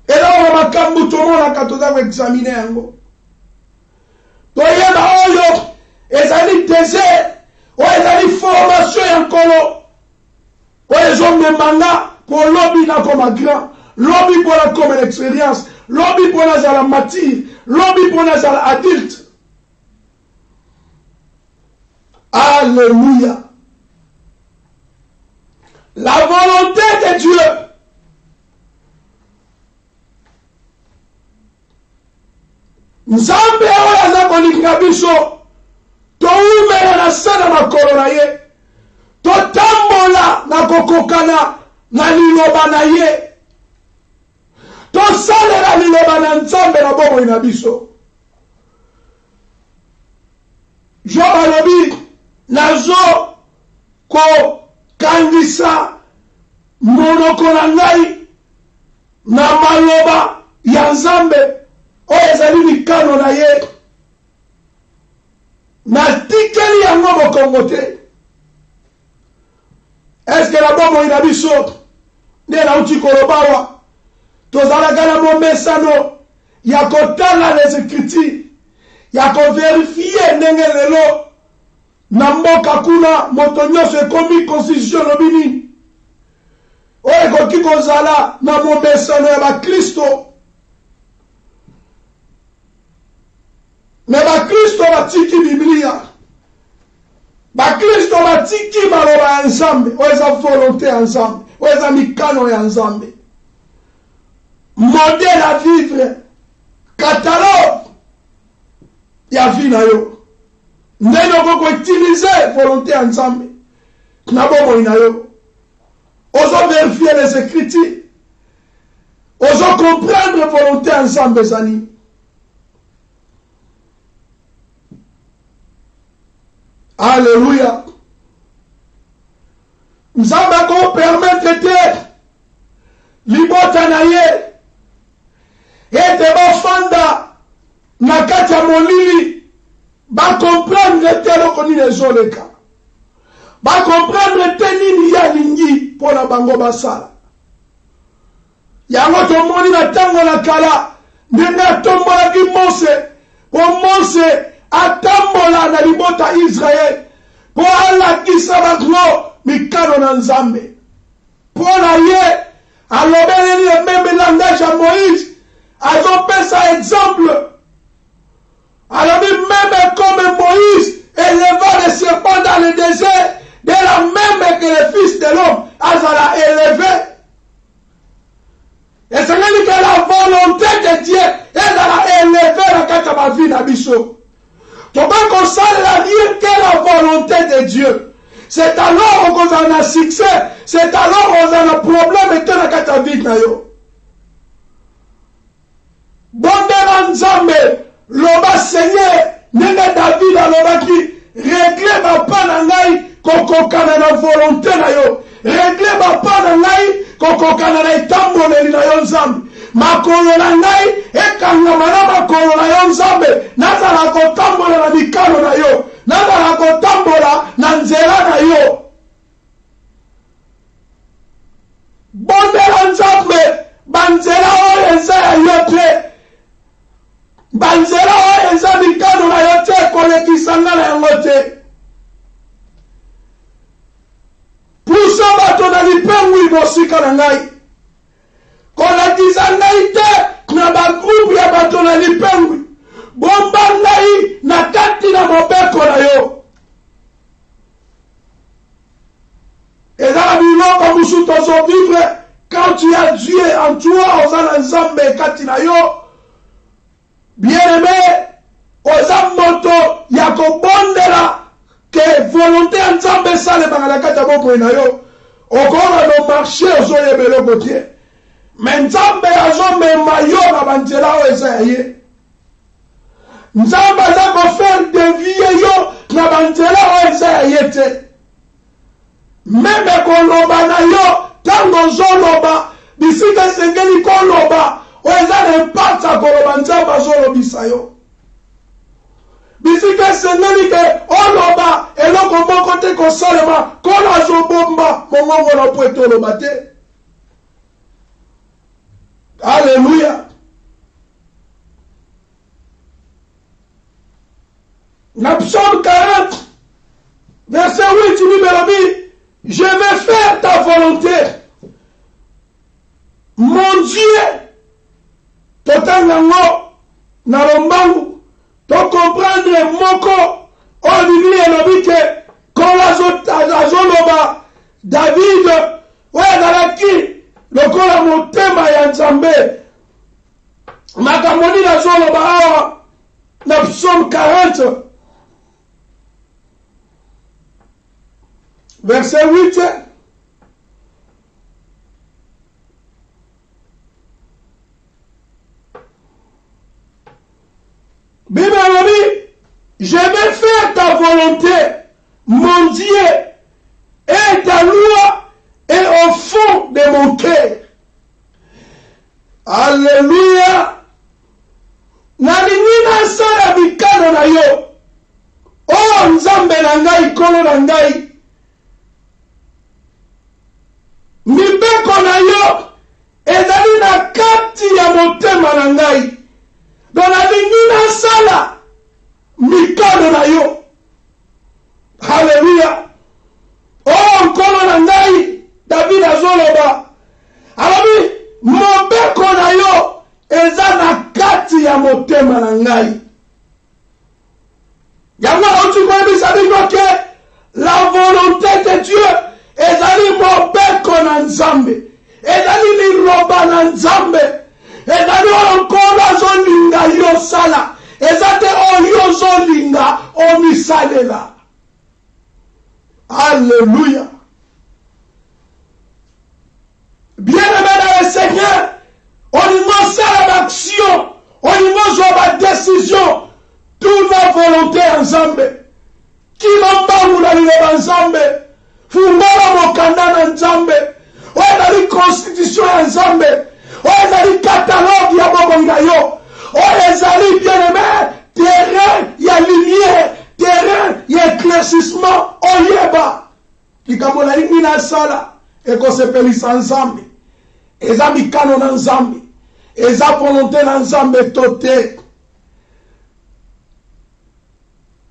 Eloko makambo tomonaka toza koexamine yango, toyeba oyo ezali désert, oyo ezali formation ya nkolo oyo ezomemanga po lobi nakoma grand, lobi mpo nakoma na expérience, lobi mpo nazala mature, lobi mpo nazala adulte. Alléluia. La volonté de Dieu Nzambe oyo aza kolinga biso toumela na se na makolo na ye, totambola na kokokana na liloba na ye, tosalela liloba na Nzambe na bomoi na biso. Job alobi nazo kokangisa monoko na ngai na maloba ya Nzambe oyo ezali mikano na ye, natikeli yango mokongo te. Eske na bomoi na biso nde nauti kolobawa tozalaka na momesano ya kotala les Écritures, ya koverifie ndenge lelo na mboka kuna moto nyonso ekomi constitution lobi nini oyo ekoki kozala na momesano ya bakristo. Mais bakristo batiki Biblia, bakristo batiki maloba ya Nzambe oyo eza volonté ya Nzambe, oyo eza mikano ya Nzambe, modèle à vivre, catalogue ya vie na yo, ndenge okoko utilize volonté ya Nzambe na bomoi na yo, ozo vérifier les Écritures, ozo comprendre volonté ya Nzambe ezali. Alléluia. Nzambe akopermettre te libota na ye ete bafanda na kati ya molili bakomprendre te eloko nini ezoleka, bakomprendre te nini ye alingi mpo na bango basala. Yango tomoni na ntango na kala ndenge atombolaki Mose po Mose atambola na libota Israel po alakisa bango mikano na Nzambe. Po na ye alobeleli le même langage à Moïse, azopesa exemple. Alobi même comme Moïse éleva le serpent dans le désert, de la même que le fils de l'homme Dieu. C'est alors qu'on a succès. C'est alors qu'on a un problème et qu'on a ta vie. Bondela Nzambe, loba Seigneur, nene David aloba ki, réglez ma pa na ngai, kokokana na volonté na yo. Réglez ma pa na ngai, kokokana na itamboleli na yo Nzambe. Makolo na ngai, ekangama na makolo na yo Nzambe, nazala kotambola na mikalo na yo. Nazala kotambola na nzela na yo. Bondela Nzambe, banzela oyo eza ya yo te. Banzela oyo eza mikano na yo te kolekisa nga na yango te. Puso bato na lipengwi mosika na ngai. Kolekisa ngai te na bagrupu ya bato na lipengwi. Bomba ngai na kati na mobeko na yo. Eza na biloko musu tozo vivre quand tu as Dieu en toi oza na Nzambe kati na yo. Bien-aimé, oza moto ya kobondela ke volonté ya Nzambe esalemaka na kati ya bomoi na yo. Okona no marché ozoyeba eloko te. Me Nzambe azomema yo na banzela oyo eza ya ye. Nzambe aza kofaire devie yo na banzela oyo eza ya ye te. Meme koloba na yo tango ozoloba bisika esengeli koloba oza na impact ya koloba Nzambe azolobisa yo. Bisika esengeli ke oloba eloko moko te kosalema kola azobomba mongongo na po ete oloba te. Alléluia. Na Psaume 40, verset 8, numéro 8, je vais faire ta volonté. Mon Dieu, totangango, na lombangu, to comprendre moko, o Biblia elobi ke, kola azoloba, David, oya galaki, lokola motema ya Nzambe, makamoni azoloba awa, na Psaume 40, verset 8. Bible dit, je vais faire ta volonté, mon Dieu, et ta loi est au fond de mon cœur. Alléluia. Nalinina sala bikano na yo. Oh Nzambe na ngai kolo na ngai. Mibeko na yo ezali na kati ya motema na ngai. Dona lingina sala mikano na yo. Hallelujah. Oh nkolo na ngai David azoloba. Alabi mobeko na yo eza na kati ya motema na ngai. Yango otukoyebisa bino ke la volonté de Dieu ezali mobeko na Nzambe. Ezali liloba na Nzambe. Ezali onkolo azolinga yo sala. Ezate oyo zolinga omisalela. Alléluia. Bien-aimé dans le Seigneur, au niveau sala d'action, au niveau de la décision, toute la volonté ensemble. Qui l'embarque dans le ensemble. Fungala mokanda na Nzambe. Oya na constitution ya Nzambe. Oya na catalogue ya bongo yo. Oya ezali bien-aimé terrain ya lumière, terrain ya éclaircissement oyeba. Likambo na lingi na sala ekosepelisa Nzambe. Eza mikano na Nzambe. Eza volonté na Nzambe tote.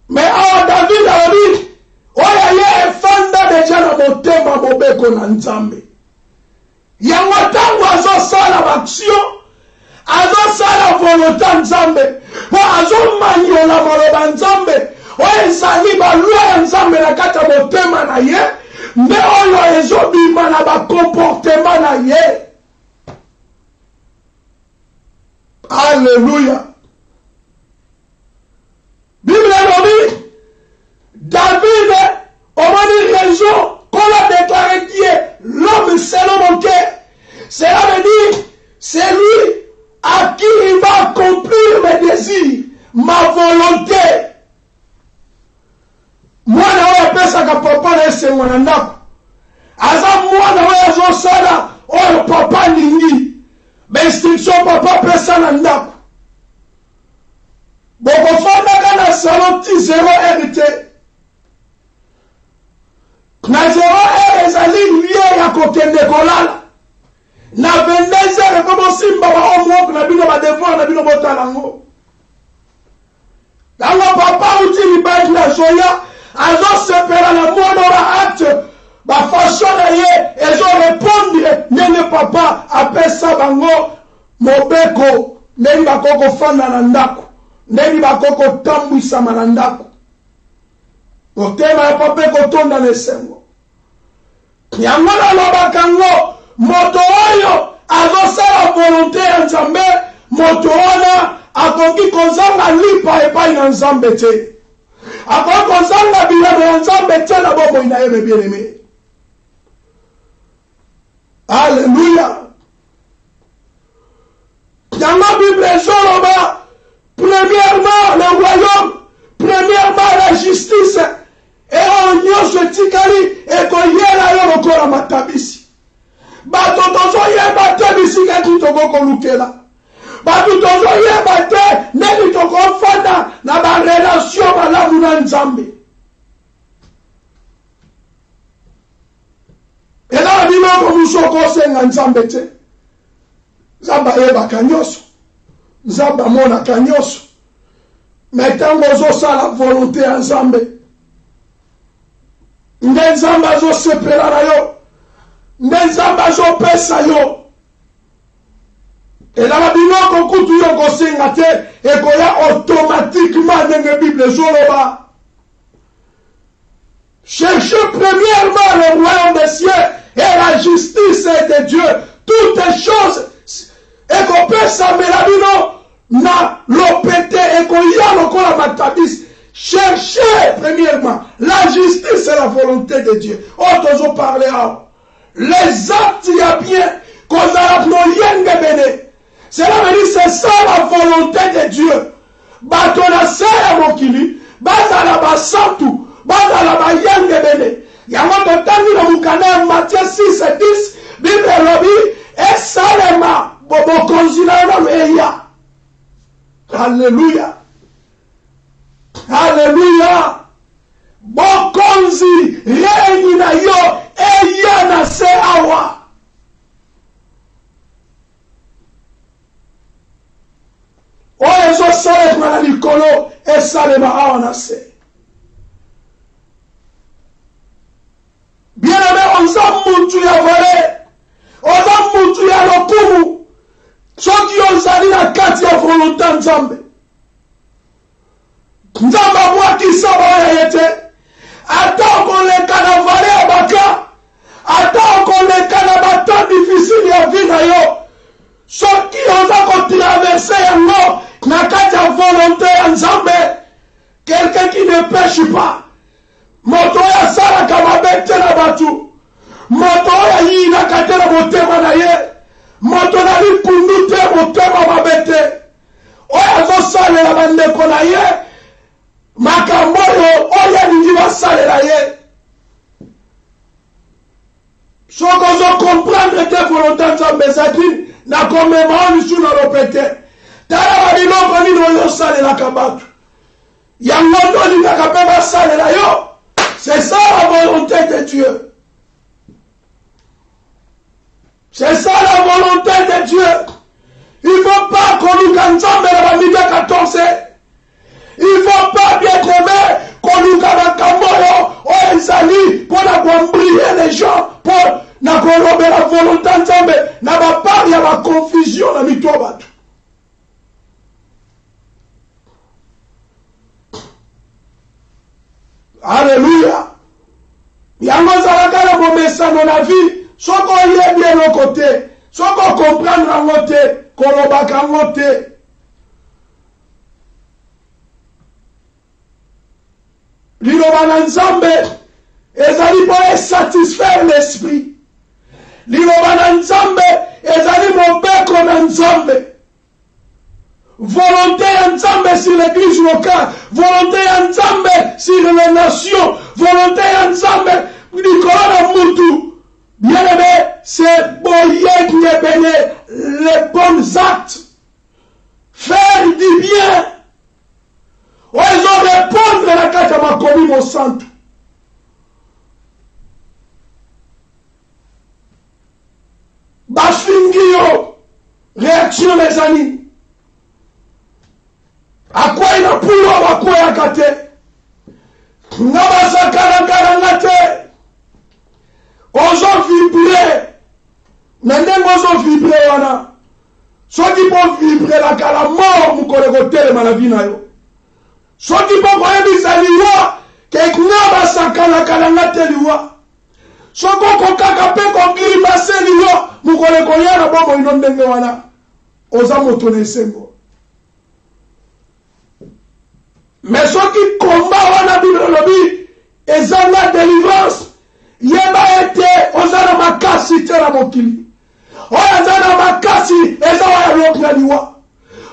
Mais David a dit oya ye efanda deja na motema mobeko na Nzambe. Yango tango azosala baction, azosala volonté Nzambe, po azomanyola maloba Nzambe, oyo ezali balwa ya Nzambe na kati ya motema na ye, nde oyo ezobima na bakomportema na ye. Alléluia. Bible elobi David bolingo na ndako aza mwana oyo azosala oyo papa lingi bainstruction papa pesa na ndako bokofandaka na salon ti 0 RT na 0 ezali lie ya kokende kolala na 22 ko bosimba ba homework na bino ba devoir na bino botala ngo dango papa uti libaki na soya azosepela na mwana ba acte ba façon na ye ezo répondre ndenge papa apesa bango mobeko ndenge bakoko fanda na ndako ndenge bakoko tambwisama na ndako motema ya papa ekotonda na esengo yango nalobaka ngo moto oyo azosala volonté ya nzambe moto wana akoki kozanga lipa epai na nzambe te akoki kozanga bilano ya nzambe te na bomoi na ye bien-aimé. Alléluia. Dans la Bible, premièrement le royaume, premièrement la justice, et on y se tikali, et qu'on y a là encore à matabisi. Bato tozo y matabisi kati toko kolukela. Bato tozo y mate, neni toko fana na ba relation malamu na nzambe. Et là, on dit non, comme nous sommes ensemble, Zamba eba kanyoso, Zamba mona kanyoso, mais tant qu'on ça la volonté ensemble, Nzamba zo sepela yo, Nzamba zo pesa yo. Et là, on dit non, qu'on coûte yo ko sengate, et qu'on y a automatiquement dans la Bible, Zoloba. Cherchez premièrement le royaume des cieux et la justice de Dieu. Toutes les choses. Et qu'on peut s'améliorer na l'opété et qu'on y a encore la matabis. Cherchez premièrement la justice et la volonté de Dieu. Autres ont parlé. Les actes, il y a bien qu'on a rien de béné. Cela veut dire c'est ça la volonté de Dieu. Batona sera mokili. Bazala basantu. Bazala bayang de bene. Yango totangi na mukana Matthieu 6 et 10. Bible lobi. Et salema. Bobo konzina na meya. Alléluia. Alléluia. Bokonzi. Reini na yo. Eya na se awa. Oyezo sale kwa na likolo. E salema awa na se. Bien-aimé, on s'en moutou ya volé, on s'en moutou ya lokumu, ceux qui ont sali la kati ya volonté nzambe. Nzambe moi qui saba ya yete, attends qu'on les kana volé à baka, attends qu'on les kana batan difficile ya vie na yo, ceux qui ont traversé ya no, na kati ya volonté nzambe, quelqu'un qui ne pêche pas. Moto ya sala kama bete na batu. Moto ya yina katela motema na ye. Moto na lipundu te motema mabete. Oya zo sale la bandeko na ye. Makamboyo oya ningi wa sale la ye. Soko zo comprendre te volonté nzambe zakini na komema oni suna lopete. Tala waliloko nino yo sale la kabatu. Yangondo ni nakapeba sale la yo. C'est ça la volonté de Dieu. C'est ça la volonté de Dieu. Il ne faut pas qu'on nous cantonne la famille 14. Il ne faut pas bien aimer qu'on nous cantonne au Enzali pour briller les gens, pour la volonté de Dieu. N'a pas il y a la confusion dans le mitobat. Alléluia. Yango zalaka na bomesa dans la vie. Soko yé bien le côté. Soko comprendre en côté. Kolobaka en côté. Liloba nzambe. Ezali pour satisfaire l'esprit. Liloba nzambe. Ezali mon beko nzambe. Volonté ensemble sur l'église locale, volonté ensemble sur les nations, volonté ensemble Nicolas Moutou, bien aimé, c'est Boyek Nebene, les bons actes. Faire du bien. Ils ont répondu à la carte à ma commune au centre. Bafingio, réaction les amis. À quoi il a pour à quoi il a gâté? Nabasa Karangarangate. Ozo vibrer. Nende ozo vibrer wana. Ceux qui peuvent vibrer la kala mort mu kolegotere malavina yo. Ceux qui peuvent koyebisa liwa ke nabasa Karangarangate liwa. Soko kokaka pe kongiri base liwa mu kolegoyana bomo inondenge wana. Oza motone sengo. Mais ceux qui combattent la Bible lobby, ils ont la délivrance. Yeba été, ils ont ma casse, c'était la mokili. Ils ont ma casse, ils ont la lopnaniwa.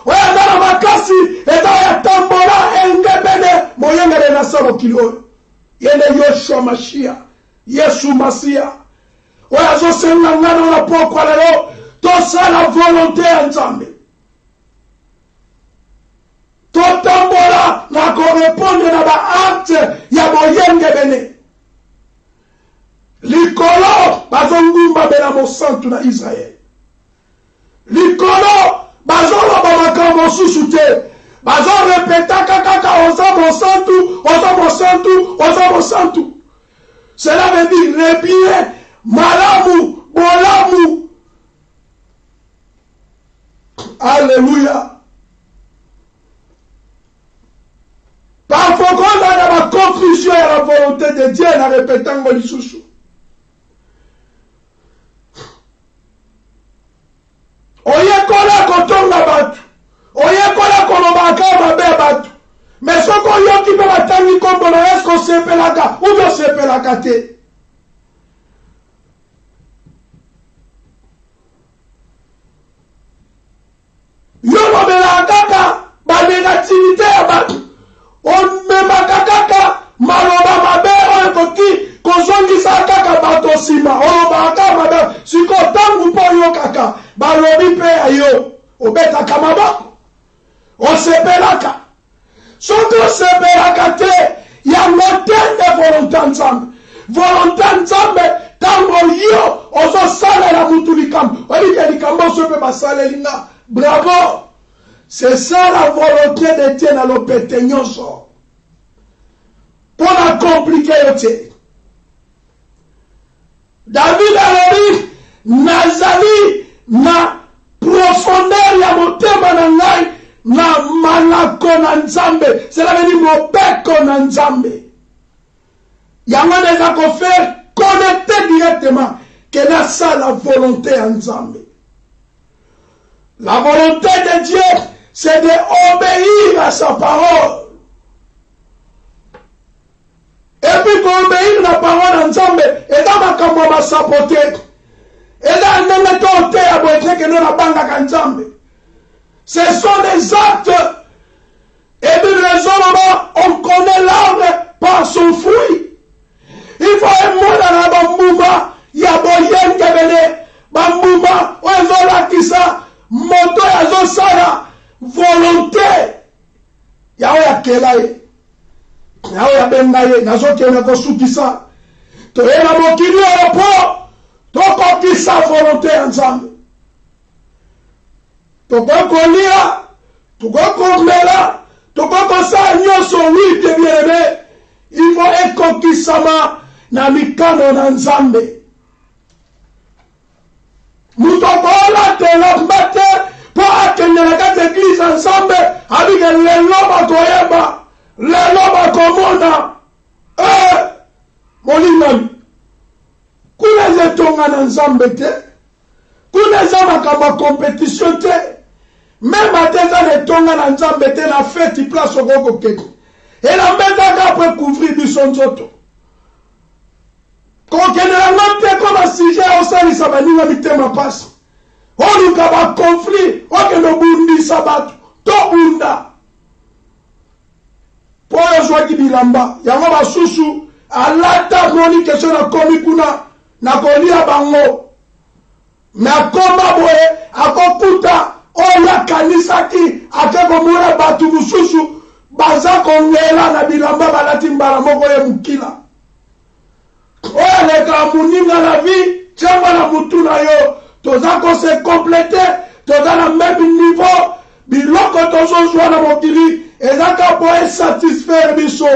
Ils ont ma casse, ils ont la tambola, engebene, moyenga de la mokili. Yene Yoshua Mashia, Yesu Masia. Ils ont senganga dans la pokwa lelo, tout ça la volonté ensemble. Totambola na correspondre na ba acte ya boyenge bene. Likolo bazongumba bena mosantu na Israël. Likolo bazolo ba makambo susute. Bazon répéta kaka oza mosantu. Cela veut dire le bien, malamu, bolamu. Alléluia. Parfois, quand on a la conclusion à la volonté de Dieu, on a répété en Golisoussou. Oyekola kotonga batu. Oyekola kolobaka mabe batu. Mais ce qu'on y a qui peut m'attendre comme on est-ce qu'on s'épelaka ou bien s'épelaka te. Yolobela kaka ba négativité à batu. On me makakaka maloba mabe okoki kozongisa kaka bato sima olobaka mabe siko tangu po yo kaka balobi pe ayo obetaka maboko osepelaka soki osepelaka te yango te nde volonté nzambe tango yo ozosalela mutu likambo olike likambo oso mpe basalelinga bravo. C'est ça la volonté de Dieu dans le péteignoso. Pour la compliquer. David a dit, Nazali, na profondeur ya motema na ngai, na malako na nzambe. Cela veut dire mobeko na nzambe. Yango neza ko faire connecter directement que na ça la volonté en nzambe. La volonté de Dieu, c'est d'obéir à sa parole. Et puis d'obéir à la parole en Nzambe, et dans ma cambo ma sapote, et dans le méthode à boire que nous la banga en Nzambe. Ce sont des actes. Et puis les hommes, on connaît l'arbre par son fruit. Il faut un mot dans la bambouma, il y a boyen qui venu, bambouma, ou un qui ça, moto ya zo sala. Volonté. Yao ya kelaye. Yao ya bengaye. Nazo kena kosukisa. Toyena mokili oropo. Toko kisa volonté ensemble. Toko kolia. Toko komela. Toko kosa nyoso wite bien. Il faut ekokisama na mikano na nzambe. Mutokola telambate. Pour accueillir la carte d'église ensemble, avec les lobes koyeba, les lobes komona, molinami. Kuna zetonga na nzambe te, kuna zama kama compétition te, même ateza le tonga na nzambe te na fête place au gogo keko. Et la metaka après couvrir du son zoto. Quand on a monté comme un sujet au sein de sa baninga mitema passe. Oluka ba conflit okendo bundi sabatu to bunda poyo zwa ki bilamba yango basusu alata moni question na komi kuna na kolia bango me akoma boye akokuta oya kanisaki akekomona batu mususu baza kongela na bilamba balati mbala moko ye mukila oya leka muninga na vi tiamba na mutu na yo toza kose komplete toza na même niveau biloko tozozwa na mokili ezaka boye satisfaire biso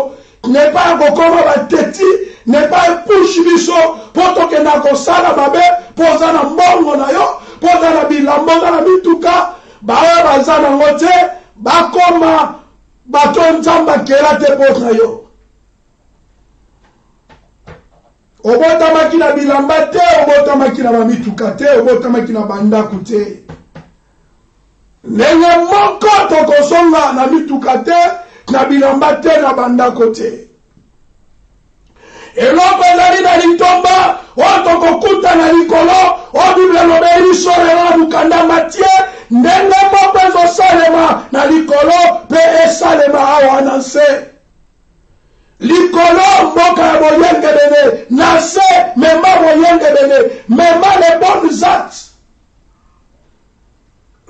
n'est pas kokoma bateti n'est pas push biso po tokenda kosala mabe poza na mbongo na yo poza na bilamba na mituka baoyo baza nango te bakoma bato nzambe akela te po na yo obotamaki na bilamba te obotamaki na bamituka te obotamaki na bandako te ndenge moko tokosonga na mituka te na bilamba te na bandako te eloko ezali na litomba oyo tokokuta na likolo oyo biblia elobi biso lelo na mokanda matie ndenge moko ezosalema na likolo mpe esalema awa na nse likolo mboka ya boyengebene na se mema boyengebene mema les bonnes actes.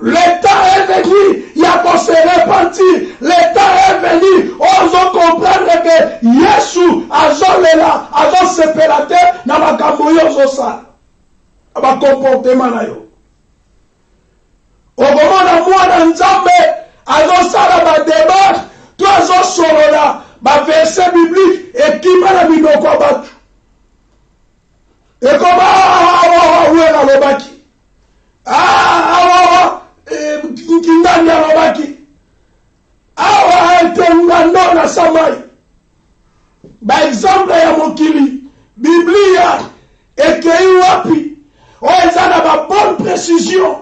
Le temps est venu, il y a pour se repentir. Le temps est venu, on doit comprendre que Yesu a zolela, a zo sepelate, na makambo yo zo sa. Aba comportement na yo. Okomona mwana nzambe, a zo sala ba débat, to a zo solola, ba verset biblique, et kima na binoko abatu. Et koma uela lobaki. Nkingani alobaki awa ete ngando na samai ba exemple ya mokili biblia ekei wapi oyo eza na ba bonne précision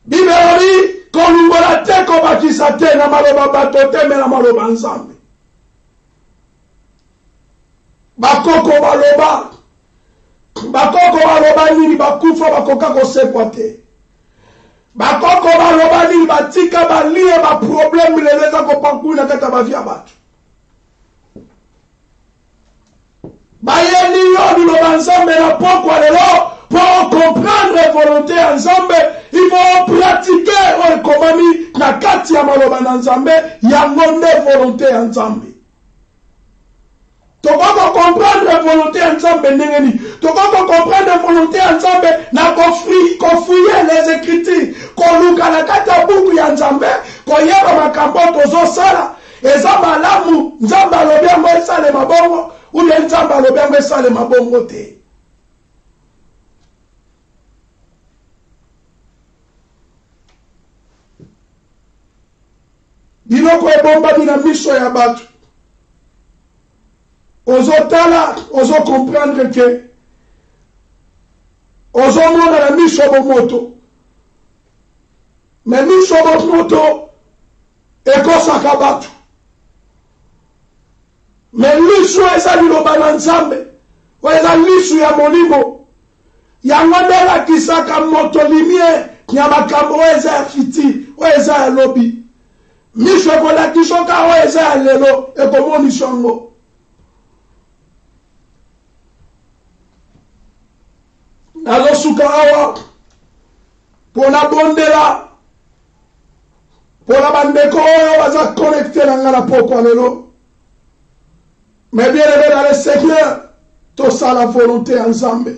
bibeli kolungola te kobakisa te na maloba bato te me na maloba nzambe bakoko baloba bakoko baloba nini bakufa bakoka kosekwa te bakoko baloba nini batika balie baproblème lelo eza kopakuna kati ya bavia bato bayeli yo liloba nzambe na pokwa lelo pour comprendre volonté ya nzambe il faut pratiquer oyo ekomami na kati ya maloba na nzambe yango nde volonté ya nzambe tokoko comprendre volonté ya nzambe ndenge nini tokoko comprendre volonté ya nzambe na kofuye les écritures koluka na kati ya buku ya nzambe koyeba makambo tozosala eza malamu nzambe alobi yango esalema bongo ule nzambe alobi yango esalema bongo te biloko ebombami na miso ya bato ozotala ozocomprendre ke ozomona na miso bomoto me miso bomoto ekosaka bato me lisu eza liloba na nzambe oyo eza lisu ya molimo yango nde elakisaka moto limie ya makambo oyo eza ya fiti oyo eza ya lobi miso ekolakisoka oyo eza ya lelo ekomonisa yango nazosuka awa pona bondela pona bandeko oyo baza connecté na nga na pokwa lelo mais bien aimé dans le Seigneur tosala volonté ya nzambe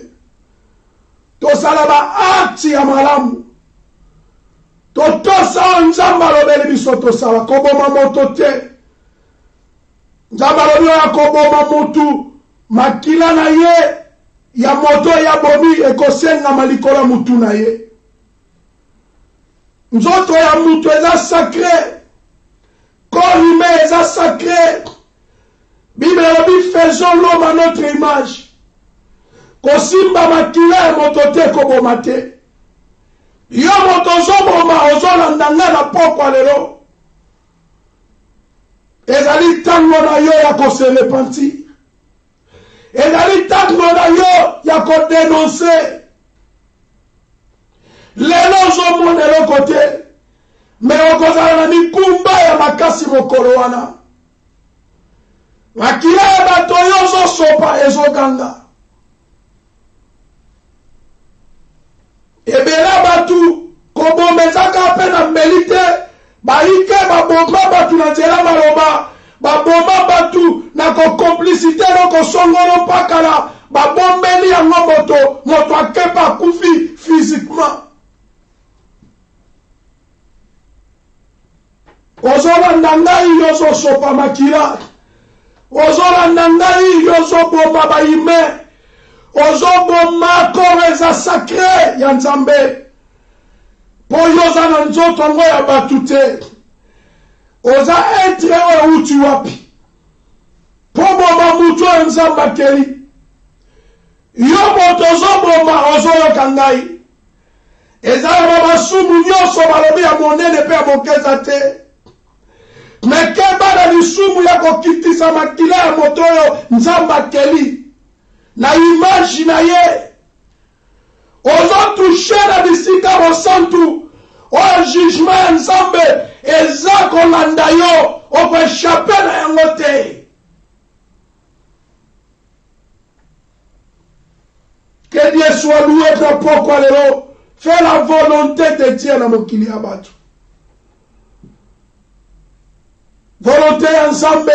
tosala baakti ya malamu totosa oyo nzambe alobeli biso tosala koboma moto te nzambe alobi oyo akoboma motu makila na ye ya moto ya bomi ekosengama likolo ya mutu na ye nzoto ya mutu eza sacré corps humain eza sacré bible elobi faisons l'homme à notre image kosimba makila ya moto te koboma te yo moto ozoboma ozolanda nga na pokwa lelo ezali ntango na yo ya kose repentir ezali ntango na yo ya kodenonse lelo ozomona eloko te me okozala na mikumba ya makasi mokolo wana makila ya bato yozo sopa ezokanga. Ebela batu kobomezaka pe na melite baike babomba batu na nzela maloba babomba batu na complicité loko songolo pakala babombeli yango moto akepa kufi physiquement. Ozolanda ngai yozo sopa makila, ozolanda ngai yozo bomba baime, ozoboma koreza sacré ya Nzambe po yoza na nzoto ngo ya batu te. Oza entre oyo uti wapi po bomba mutu ya Nzambe akeli. Yo moto ozoboma ozoyoka ngai ezala babasumu nyonso balobi ya monene pe ya mokeza te. Mekeba na lisumu ya kokitisa makila ya moto oyo Nzambe akeli na image na ye. Ozo touche na bisika bosantu oyo jugement ya Nzambe eza kolanda yo okoeshape na yango te. Que Dieu soit loué pour pourquoi lelo. Fais la volonté de Dieu na mokili ya batu. Volonté ya Nzambe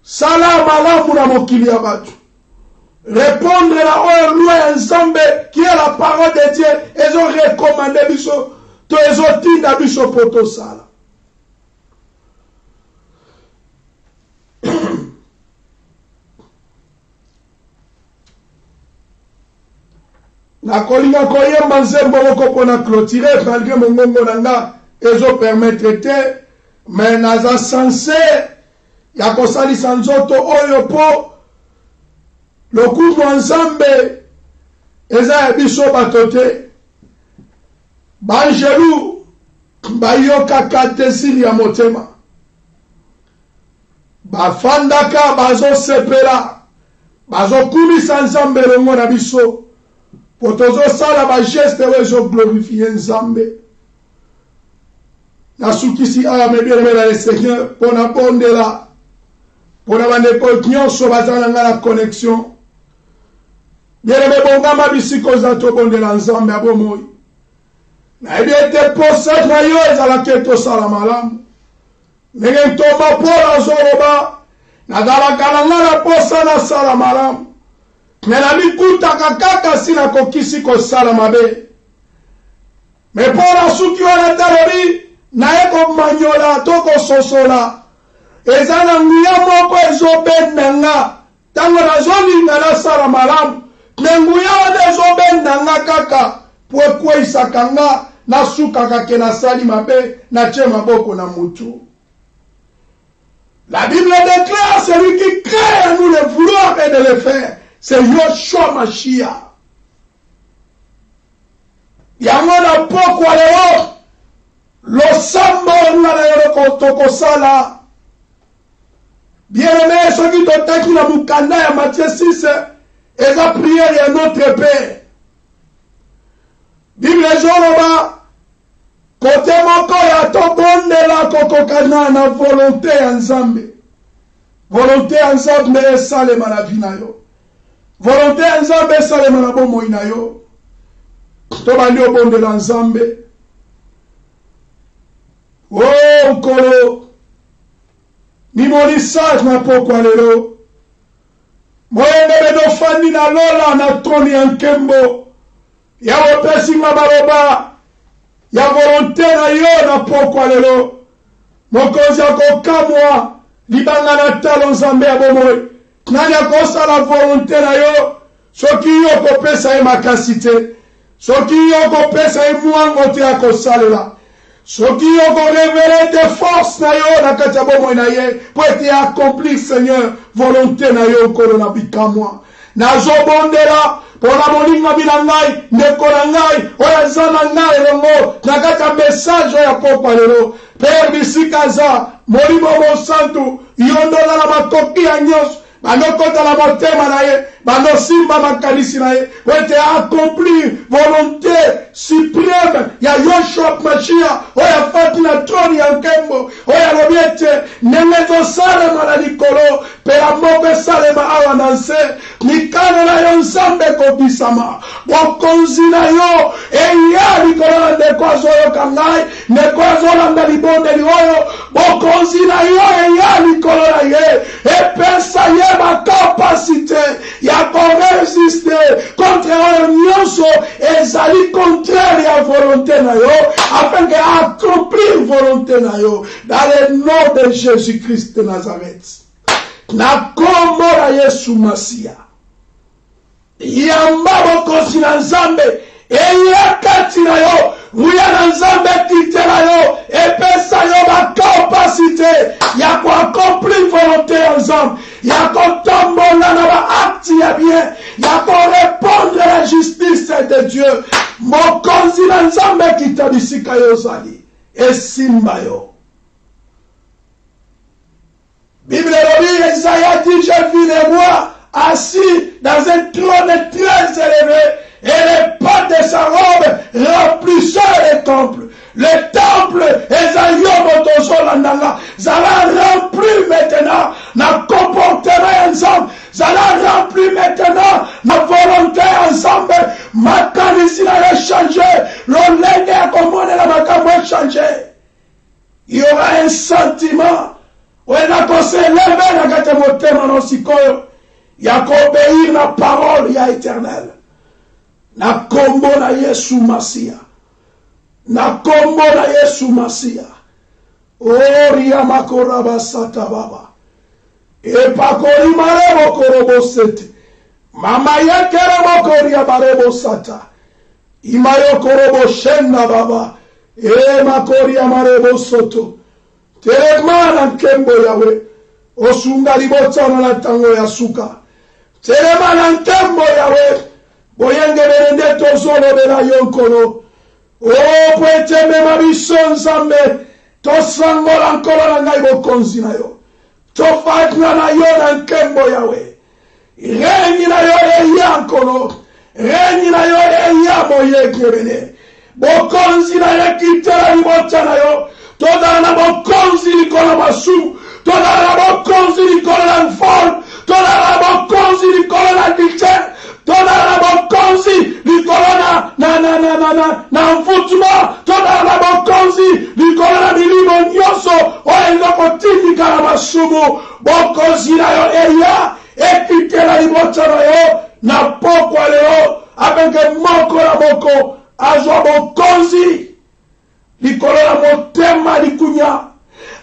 sala malamu na mokili ya batu. Répondre la oyo loi ya Nzambe qui est la parole de Dieu ezo recommander biso to ezo tinda biso poto sala. Na kolinga koyemba nzembo moko pona clôturer malgré mongongo nanga ezo permettre te mais naza censé ya kosalisa nzoto oyo po lokumu ya Nzambe eza ya biso bato te. Banjelu bayokaka desili ya motema bafandaka bazosepela bazokumisa Nzambe longo na biso po tozosala bageste oyo ezoglorifie Nzambe. Nasukisi awa bien-aimé na le Seigneur pona bondela pona bandeko nyonso baza na nga na connexion. Bien-aimé bongama bisiko za tobondela Nzambe ya bomoi. Nayebi ete posa na yo ezalaki etosala malamu ndenge ntoma Paul azoloba nazalaka na nga na posa nasala malamu me namikutaka kaka si nakokisi kosala mabe. Me Paul asuki wana talobi naye komanyola to kososola eza na nguya moko ezobenda nga ntango nazolinga nasala malamu me nguya wana ezobenda nga kaka po ekweisaka nga nasukaka ke nasali mabe natie maboko na mutu. La Bible déclare celui qui crée à nous le vouloir et de le faire, c'est Yoshua Mashiach. Yango na pokwa leo losambo nga na yolo tokosala. Bien-aimé, soki totaki na mukanda ya Matthieu 6 eza prière ya notre Père. Bible ezoloba kote moko ya tobondela kokokana na volonté ya Nzambe. Volonté ya Nzambe esalema na vi na yo. Volonté ya Nzambe esalema na bomoi na yo. Tobandi obondela Nzambe. Oh nkolo mimonisage na pokwa lelo moyendele dofandi na lola na troni ya nkembo ya opesi nga baloba ya volonté na yo na pokwa lelo mokonzi akokamwa libanga na talo Nzambe ya bomoi nani akosala volonté na yo soki yo kopesa ye makasi te soki yo kopesa ye mwango te akosalela soki yo korevele te force na yo na kati ya bomoi na ye po ete accomplir Seigneur volonté na yo nkolo na bikamwa nazobondela pona moninga bina ngai ndeko na ngai oyo aza na ngai elongo na kati ya message oyo ya pokwa lelo Père bisika aza molimo mosantu yondola na makoki ya nyonso banokota na motema na ye banosimba makanisi na ye po ete accomplir volonté suprême ya Yoshua Mashiach oyo afandi na troni ya nkembo oyo alobi ete ndenge salema na likolo pe ya moko salema awa na nse mikano na yo nzambe kobisama bokonzi na yo eya likolo na ndeko azoyoka ngai ndeko azolanda libondeli oyo bokonzi na yo eya likolo na ye epesa ye bakapasite ya koresiste contre oyo nyonso ezali contraire ya volonté na yo afin que accomplir volonté na yo dans le nom de Jésus-Christ de Nazareth. Na kombo na Yesu Masia yamba bokosi na nzambe eya kati na yo muya na nzambe kite na yo epesa yo bakapasite ya kuaccomplir volonté ya nzambe ya kotombola na baakti ya bien ya korépondre la justice de Dieu mokonzi na nzambe kita bisika yo zali esimba yo. Bible dit, Isaïe dit, je vis les rois assis dans un trône très élevé et les pattes de sa robe remplissaient le temple. Le temple, Zala rempli maintenant, na comportement ensemble, Zala rempli maintenant, na volonté ensemble, ma candidature a changé, l'olègue a commandé la macabre a changé. Il y aura un sentiment. On a commencé à lever la gâte motema non sikoyo. Il y a qu'obéir la parole, il y a éternel. Na kombo na Yesu Masia. Na kombo na Yesu Masia. Oria makora basata baba. E pakori marebo korobo sete. Mama yekere mokoria barebo sata. Imayo korobo shenda baba. E makoria marebo soto. Telemana nkembo yawe osunga libotsana na tango ya suka telemana nkembo yawe boyenge berende tozolo bela yonkono o pweteme mabiso nzambe tosangola nkolo na ngai bokonzi na yo tofatna na yo na nkembo yawe renyi na yo eya nkolo renyi na yo eya moyekebene bokonzi na ye kitela libotsana yo toda na bokonzi likolo masumu toda na bokonzi likolo na mfolo toda na bokonzi likolo na dictaire toda na bokonzi likolo na mfutuma toda na bokonzi likolo na milimo nyonso oyo ezokotindika na masumu bokonzi na yo eya ekitela libota na yo na pokwa leo apeke moko na moko azwa bokonzi likolo na motema likunya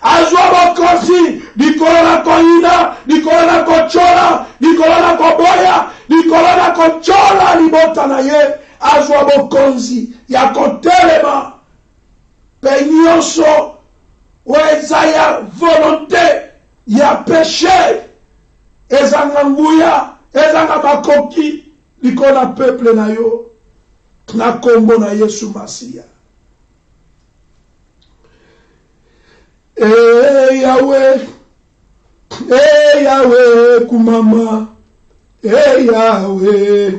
azwa bokonzi likolo na koyina likolo na kochola likolo na koboya likolo na kochola libota na ye azwa bokonzi ya kotelema pe nyonso eza ya volonté ya péché ezanga nguya ezanga makoki likolo na peuple na yo na kombo na Yesu Masia. Yahweh, Yahweh, kumama, Yahweh,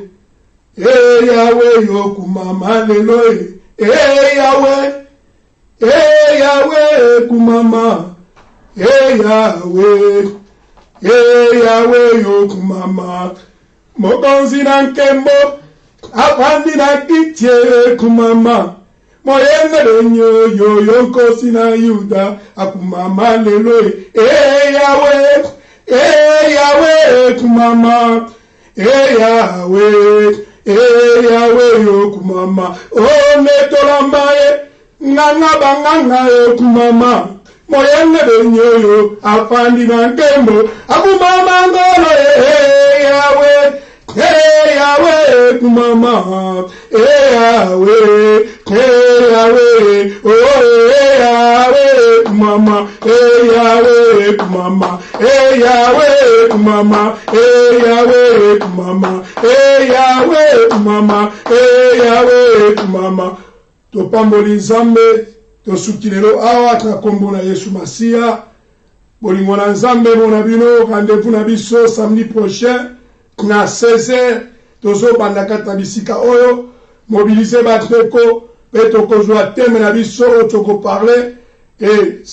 Yahweh, yo kumama, leloi, Yahweh, Yahweh, kumama, Yahweh, Yahweh, yo kumama, mokonzi na nkembo, apandi na kitie kumama, moyengele nyo yonkosi na Yuda akumama lelo Yahweh Yahweh kumama Yahweh Yahweh yo kumama o netolambaye nganga banganga yo kumama moyengele nyo afandi na nkembo akumama ngolo Yahweh Yahweh kumama Yahweh Yahweh oh Yahweh kumama Yahweh kumama Yahweh kumama Yahweh kumama Yahweh kumama Yahweh kumama topamboli nzambe tosukilelo awa na kombo na Yesu Masia bolingo na nzambe mona bino rendez-vous na biso samedi prochain na 16h tozo banda kata bisika oyo mobiliser bateko peto kozwa teme na biso toko parler et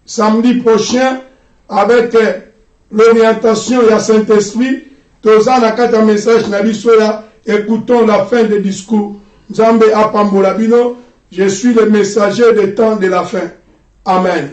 samedi prochain avec l'orientation et le Saint-Esprit. Toza na kata message na biso ya, écoutons la fin des discours. Nzambe apambola bino, je suis le messager des temps de la fin. Amen.